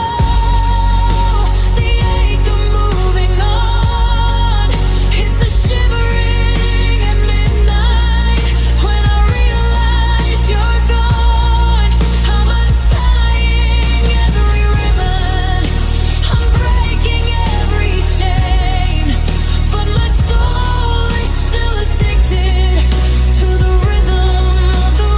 [SPEAKER 1] the ache of moving on. It's the shivering at midnight when I realize you're gone. I'm untying every ribbon, I'm breaking every chain, but my soul is still addicted to the rhythm of the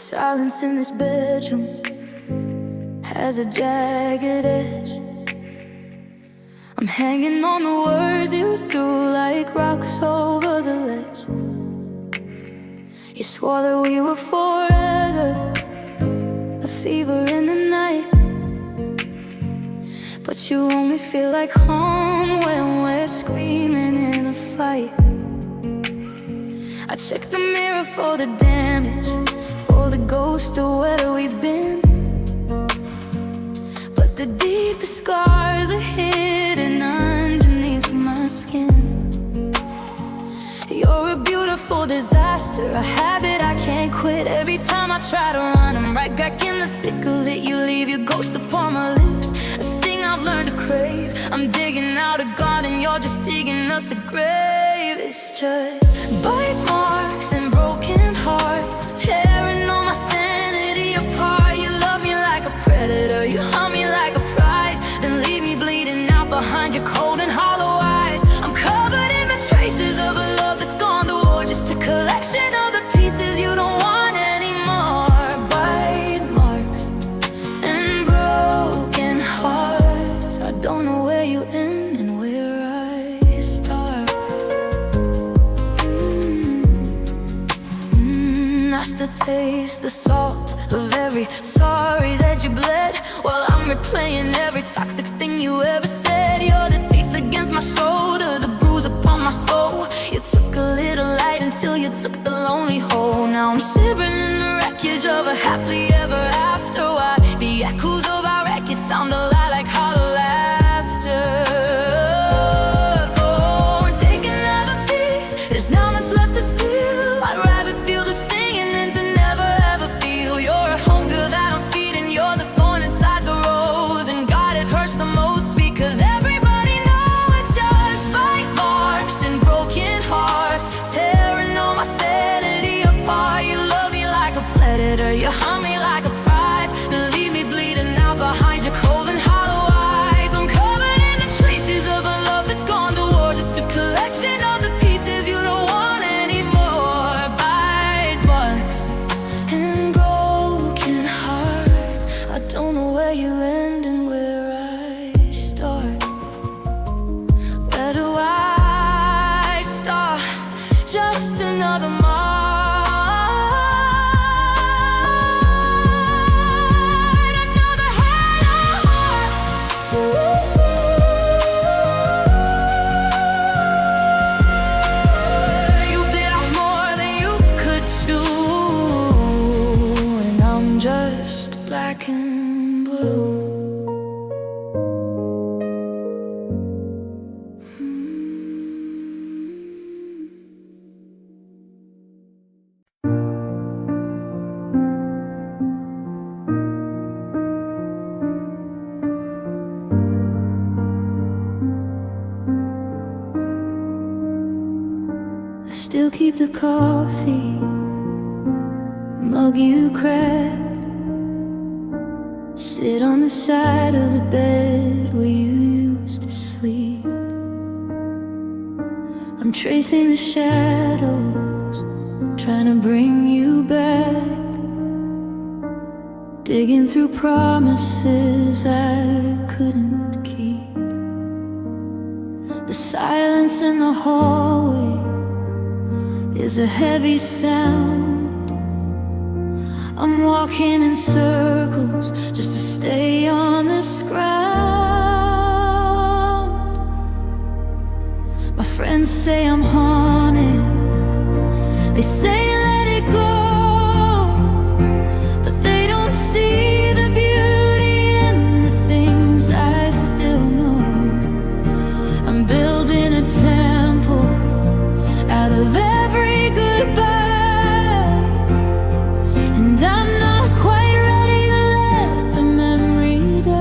[SPEAKER 1] silence in this bedroom has a jagged edge. I'm hanging on the words you threw like rocks over the ledge. You swore that we were forever, a fever in the night, but you only feel like home when we're screaming in a fight. I check the mirror for the damage, for the ghost of where we've been, but the deepest scars are hidden underneath my skin. You're a beautiful disaster, a habit I can't quit. Every time I try to run, I'm right back in the thick of it. You leave your ghost upon my lips, a sting I've learned to crave. I'm digging out a garden, you're just digging us to grave. It's just bite marks and broken hearts, tearing all my sanity apart. You love me like a predator, you hunt me like a prize, then leave me bleeding out behind your cold and hollow eyes. I'm covered in the traces of a love that's gone to war, just a collection of the pieces you don't want anymore. Bite marks and broken hearts, I don't know where you end and where I start. I still taste the salt of every sorry that you bled, while I'm replaying every toxic thing you ever said. You're the teeth against my shoulder, the bruise upon my soul. You took a little light until you took the lonely hole. Now I'm shivering in the wreckage of a happily ever after. Why the echoes of our wreckage sound a lot like hollow laughter. Oh, we're taking another piece, there's not much left to steal. I'd rather feel the stinging than to never ever feel. You're a hunger that I'm feeding, you're the thorn inside the rose. And God, it hurts the most because everybody knows it's just bite marks and broken hearts, tearing all my sanity apart. You love me like a predator, you hunt me like a prize, then leave me bleeding out behind your cold and hollow eyes. I'm covered in the traces of a love that's gone to war, just a collection of the pieces you don't want anymore. Bite marks and broken hearts, I don't know where you end and where I start. Where do I start? Just another mark, another heart. You bit off more than you could chew, and I'm just black and blue. I still keep the coffee mug you cracked, sit on the side of the bed where you used to sleep. I'm tracing the shadows, trying to bring you back, digging through promises I couldn't keep. The silence in the hallway is a heavy sound. I'm walking in circles just to stay on this ground. My friends say I'm haunted, they say let it go, but they don't see the beauty in the things I still know. I'm building a temple out of every goodbye, and I'm not quite ready to let the memory die,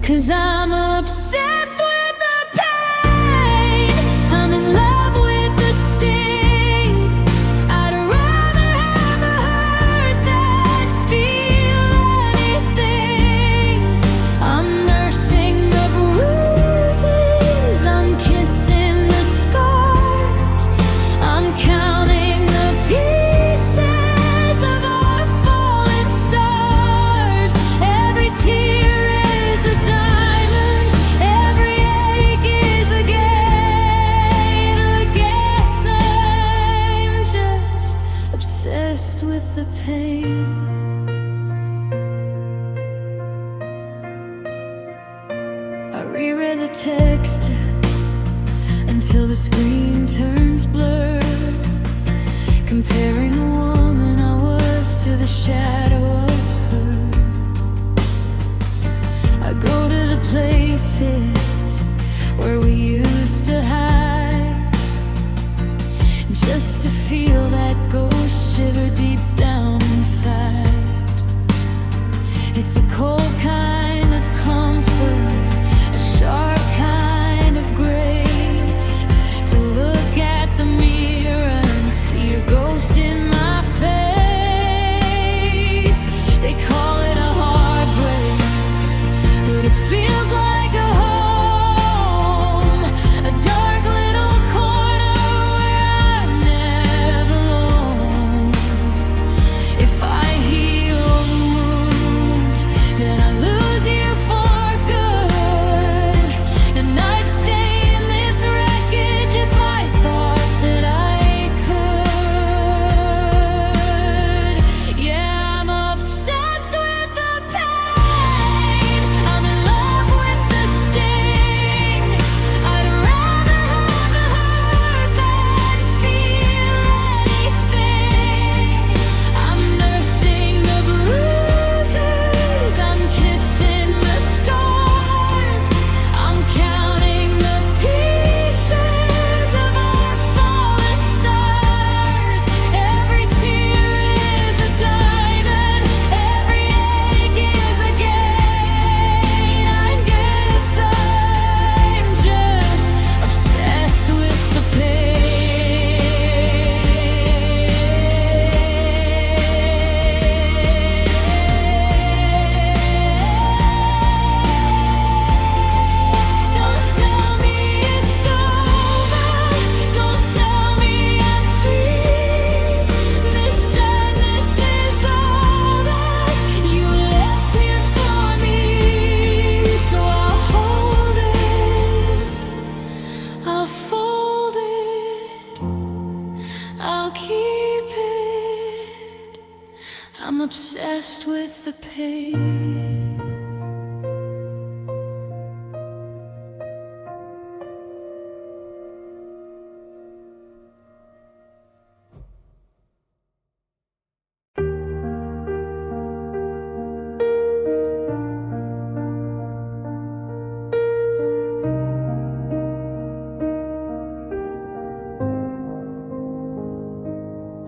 [SPEAKER 1] 'cause I'm obsessed with the pain, I'm in love with the sky. I reread the text until the screen turns blurred, comparing the woman I was to the shadow of her. I go to the places where we used to hide, just to feel that ghost shiver deep down inside. It's a cold kind of comfort, a sharp kind of grace, to look at the mirror and see your ghost in my face. They call it a heartbreak, but it feels like a home, a dark little corner where I'm never alone. If I heal the wound, then I lose you for good, and I'd stay in this wreckage if I thought that I could. Yeah, I'm obsessed with the pain, I'm in love with the sting. I'd rather have the hurt than feel anything. I'm nursing the bruises, I'm kissing the scars, I'm counting the pieces of our fallen stars. Every tear is a diamond, every ache is a gain. I guess I'm just obsessed with the Don't tell me it's over, don't tell me I'm free. This sadness is all that you left here for me. So I'll hold it, I'll fold it, I'll keep it. I'm obsessed with the pain.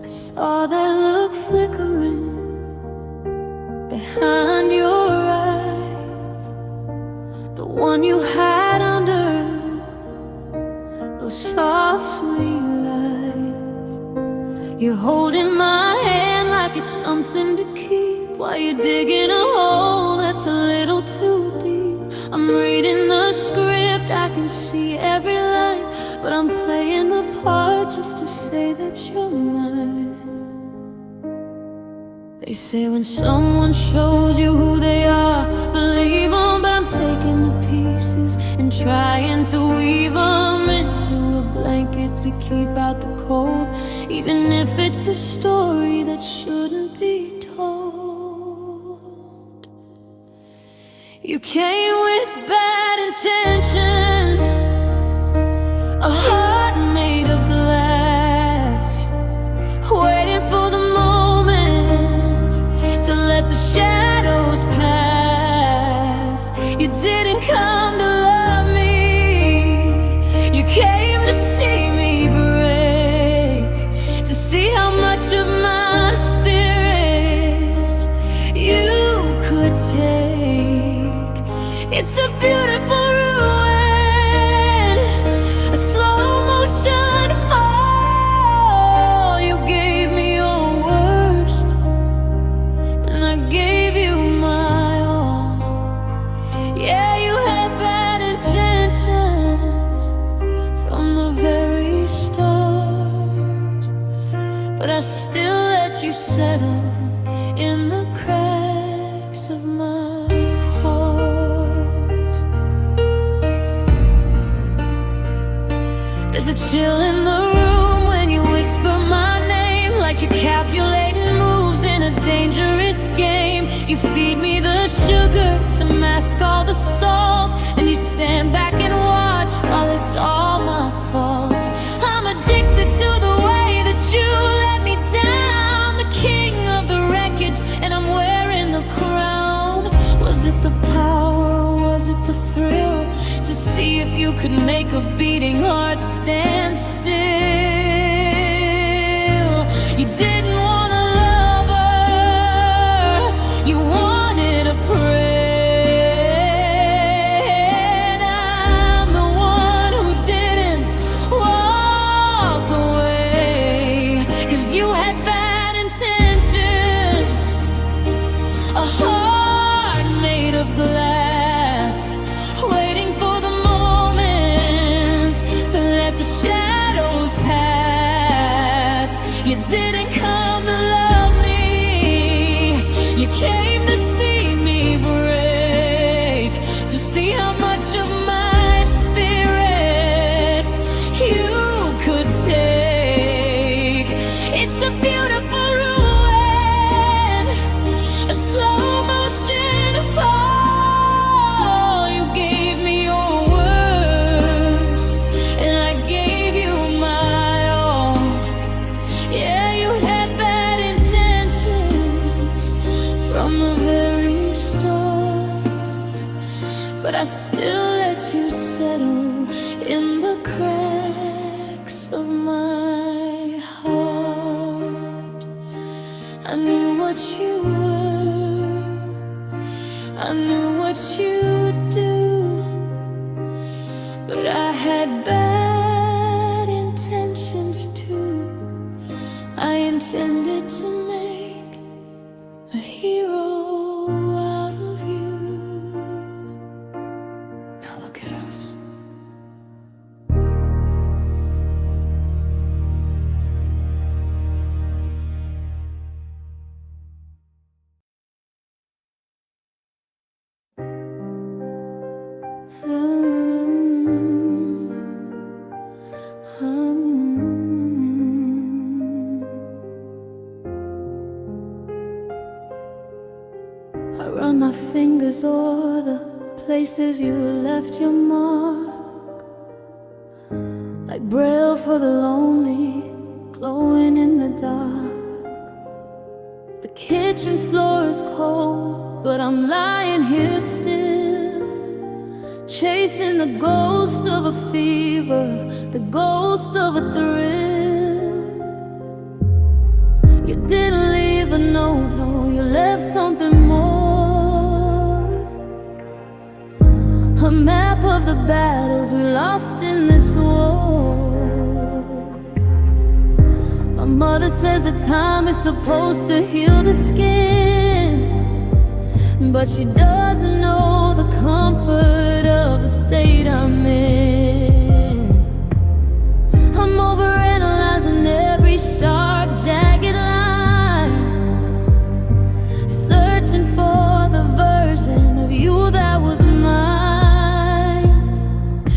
[SPEAKER 1] I saw that look flickering behind your eyes, the one you had under those soft, sweet eyes. You're holding my hand like it's something to keep, while you're digging a hole that's a little too deep. I'm reading the script, I can see every line, but I'm playing the part just to say that you're mine. They say when someone shows you who they are, believe them, but I'm taking the pieces and trying to weave them into a blanket to keep out the cold, even if it's a story that shouldn't be told. You came with bad intentions, a heart made of glass, waiting for the moment to let the shadows pass. You didn't come to love me, you came to see me break, to see how much of my spirit you could take. It's a beautiful ruin, a slow motion fall. You gave me your worst, and I gave you my all. Yeah, you had bad intentions from the very start, but I still let you settle in the cracks of my heart. There's a chill in the room when you whisper my name, like you're calculating moves in a dangerous game. You feed me the sugar to mask all the salt, and you stand see if you could make a beating heart stand still. You didn't want a lover, you wanted a friend. I'm the one who didn't walk away, 'cause you had bad intentions, a heart made of glass, waiting for the moment to let the shadows pass. You didn't come to love me, you came to see me break, to see how much of my spirit you could take. It's a beautiful ruin, a slow motion fall. You gave me your worst, and I gave you my all. Yeah, you had bad intentions from the very start, but I still let you settle in the cracks of my heart. I knew what you were, I knew what you'd do, but I had bad intentions too. I intended to make a hero out of you. Now look at us. I run my fingers o'er the places you left your mark, like braille for the lonely, glowing in the dark. The kitchen floor is cold, but I'm lying here still, chasing the ghost of a fever, the ghost of a thrill. You didn't leave a note, no, you left something more, a map of the battles we lost in this war. My mother says that time is supposed to heal the skin, but she doesn't know the comfort of the state I'm in. I'm overanalyzing every sharp, jagged line, searching for the version of you that was mine.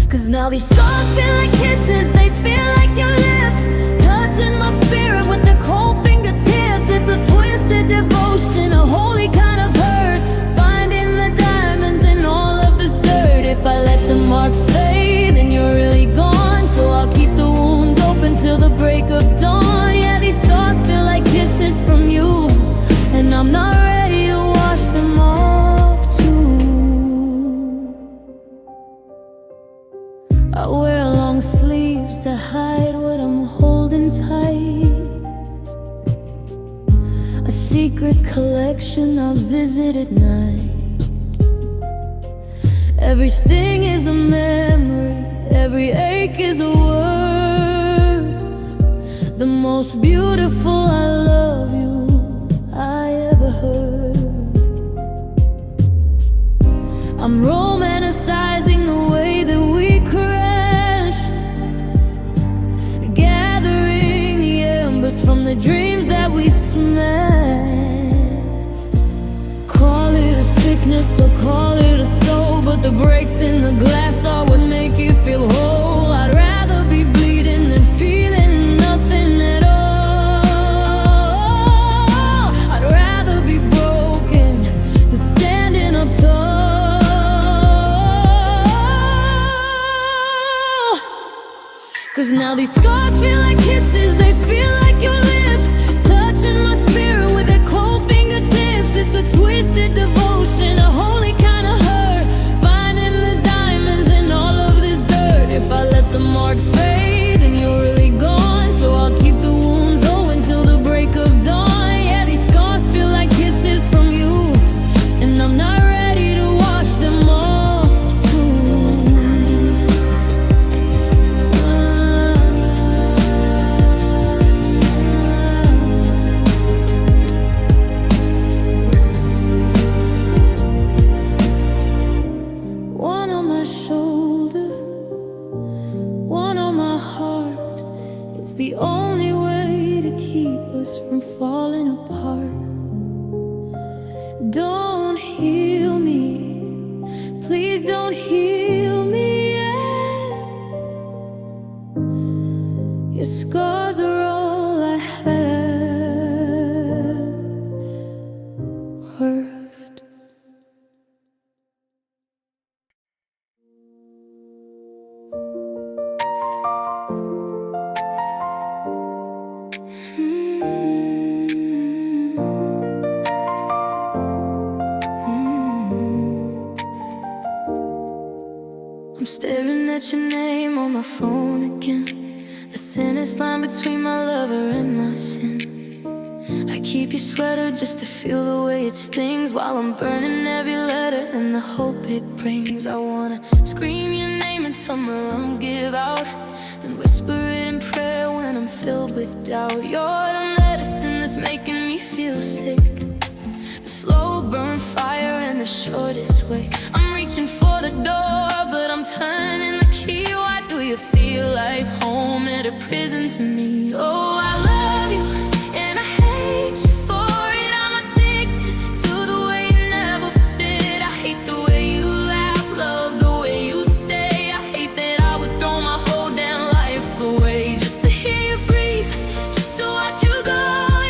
[SPEAKER 1] 'Cause now these scars feel like kisses, they feel like your lips, touching my spirit with their cold fingertips. It's a twisted devotion, a holy kind of hurt, finding the diamonds in all of this dirt. If I let the marks fade, then you're really gone, so I'll keep the wounds open till the break of dawn. Yeah, these scars feel like kisses from you, and I'm not ready to wash them off too. I wear long sleeves to hide what I'm holding tight, a secret collection I visit at night. Every sting is a memory, every ache is a word, the most beautiful I love you I ever heard. I'm romanticizing the way that we crashed, gathering the embers from the dreams that we smashed. Call it a sickness or call it a soul, but the breaks in the glass are what make you feel whole. I'd rather be bleeding than feeling nothing at all. I'd rather be broken than standing up tall. 'Cause now these scars feel like kisses, they feel like your lips, touching my spirit with their cold fingertips. It's a twisted devotion, a holy kind of hurt, finding the diamonds in all the only way to keep us from falling apart. Don't heal me, please don't heal me yet. Your scars are all I have worth. I'm staring at your name on my phone again, the thinnest line between my lover and my sin. I keep your sweater just to feel the way it stings, while I'm burning every letter and the hope it brings. I wanna scream your name until my lungs give out, then whisper it in prayer when I'm filled with doubt. You're the medicine that's making me feel sick, the slow burn fire and the shortest way. I'm reaching for the door, but I'm turning the key. Why do you feel like home at a prison to me? Oh, I love you and I hate you for it. I'm addicted to the way you never fit. I hate the way you laugh, love the way you stay. I hate that I would throw my whole damn life away just to hear you breathe, just to watch you go.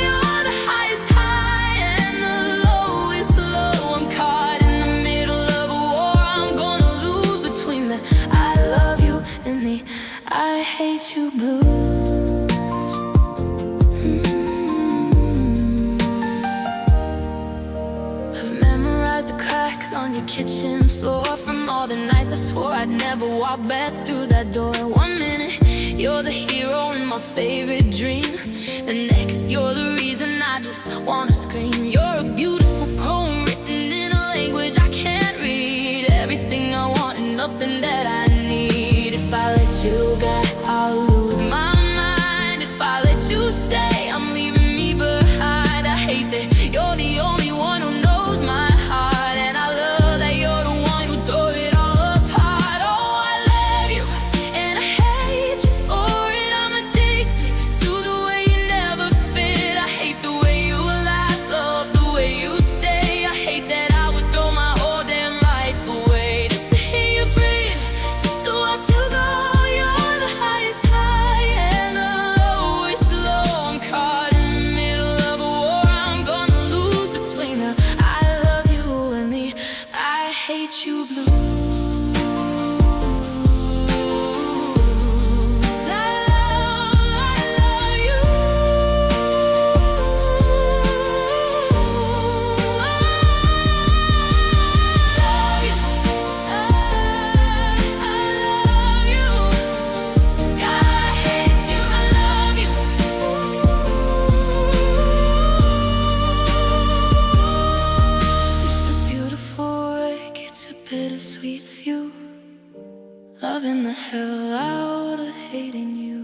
[SPEAKER 1] You're the highest high and the lowest low. I'm caught in the middle of a war. I'm gonna lose between the I love you and the I hate you blues. I've memorized the cracks on your kitchen floor from all the nights I swore I'd never walk back through that door. 1 minute you're the hero in my favorite dream, the next you're the reason I just wanna scream. You're a beautiful poem written in a language I can't read, everything I want and nothing that I need. If I let you go, I'll lose my mind. If I let you stay, I'm leaving me behind. I hate that you're the only one who knows my heart, and I love that you're the one who tore it all apart. Oh, I love you and I hate you for it. I'm addicted to the way you never fit. I hate the way you laugh, love the way you stay. I hate that I would throw my whole damn life away just to hear you breathe, just to watch you go. You're the highest high and the lowest low. I'm caught in the middle of a war. I'm gonna lose between the I love you and the I hate you blues. I love you. Love you. I love you. God, I hate you. I love you. It's a beautiful wreck. It's a bittersweet view, loving the hell out of hating you.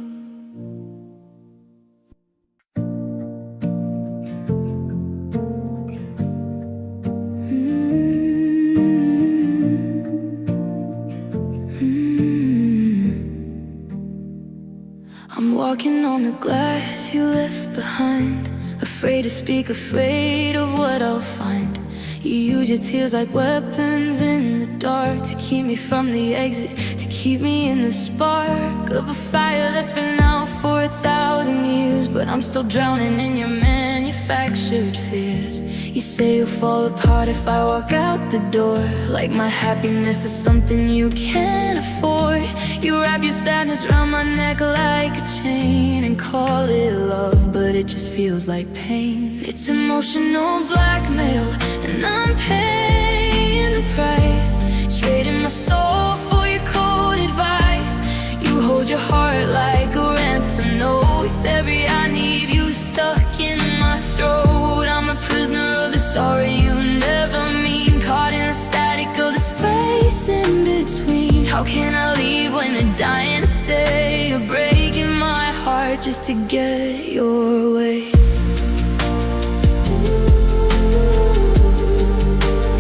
[SPEAKER 1] I'm walking on the glass you left behind, afraid to speak, afraid of what I'll find. You use your tears like weapons in the dark to keep me from the exit, to keep me in the spark of a fire that's been out for 1,000 years. But I'm still drowning in your manufactured fears. You say you'll fall apart if I walk out the door, like my happiness is something you can't afford. You wrap your sadness around my neck like a chain and call it love, but it just feels like pain. It's emotional blackmail and I'm paying the price, trading my soul for your cold advice. You hold your heart like a ransom note, with every I need you stuck in my throat. I'm a prisoner of the sorry you never mean, caught in the static of the space in between. How can I leave when they're dying to stay? You're breaking my heart just to get your way.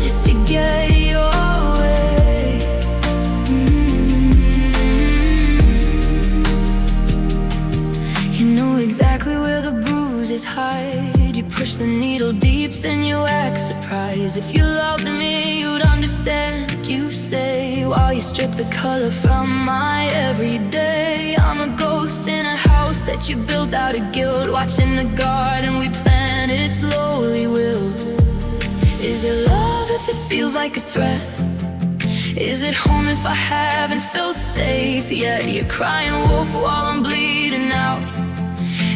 [SPEAKER 1] Just to get your way. You push the needle deep, then you act surprised. If you loved me, you'd understand. You say, while you strip the color from my everyday. I'm a ghost in a house that you built out of guilt, watching the garden we planted slowly wilt. Is it love if it feels like a threat? Is it home if I haven't felt safe yet? You're crying wolf while I'm bleeding out,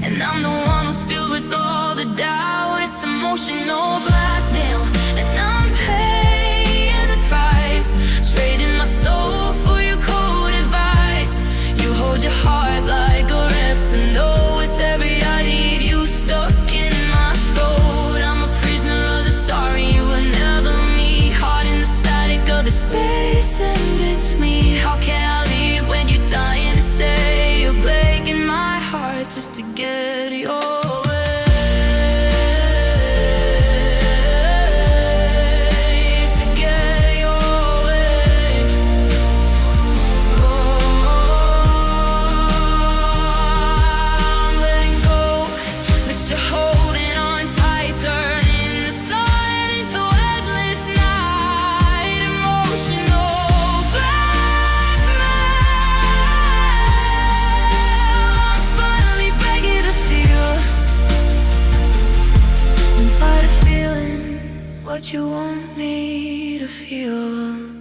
[SPEAKER 1] and I'm the one who's filled with all the doubt. It's emotional blackmail, and I'm paying the price, trading my soul for your cold advice. You hold your heart like a reps, and know with every I need you stuck in my throat. I'm a prisoner of the sorry you will never meet, caught in the static of the space, and it's me. How can I leave when you're dying to stay? You're breaking my heart just to get your way. To get your way. Oh, I'm letting go, but you're holding on tight, turning the sun into endless night. Emotional blackmail. I'm finally begging to see you. I'm tired of feeling what you want me to feel.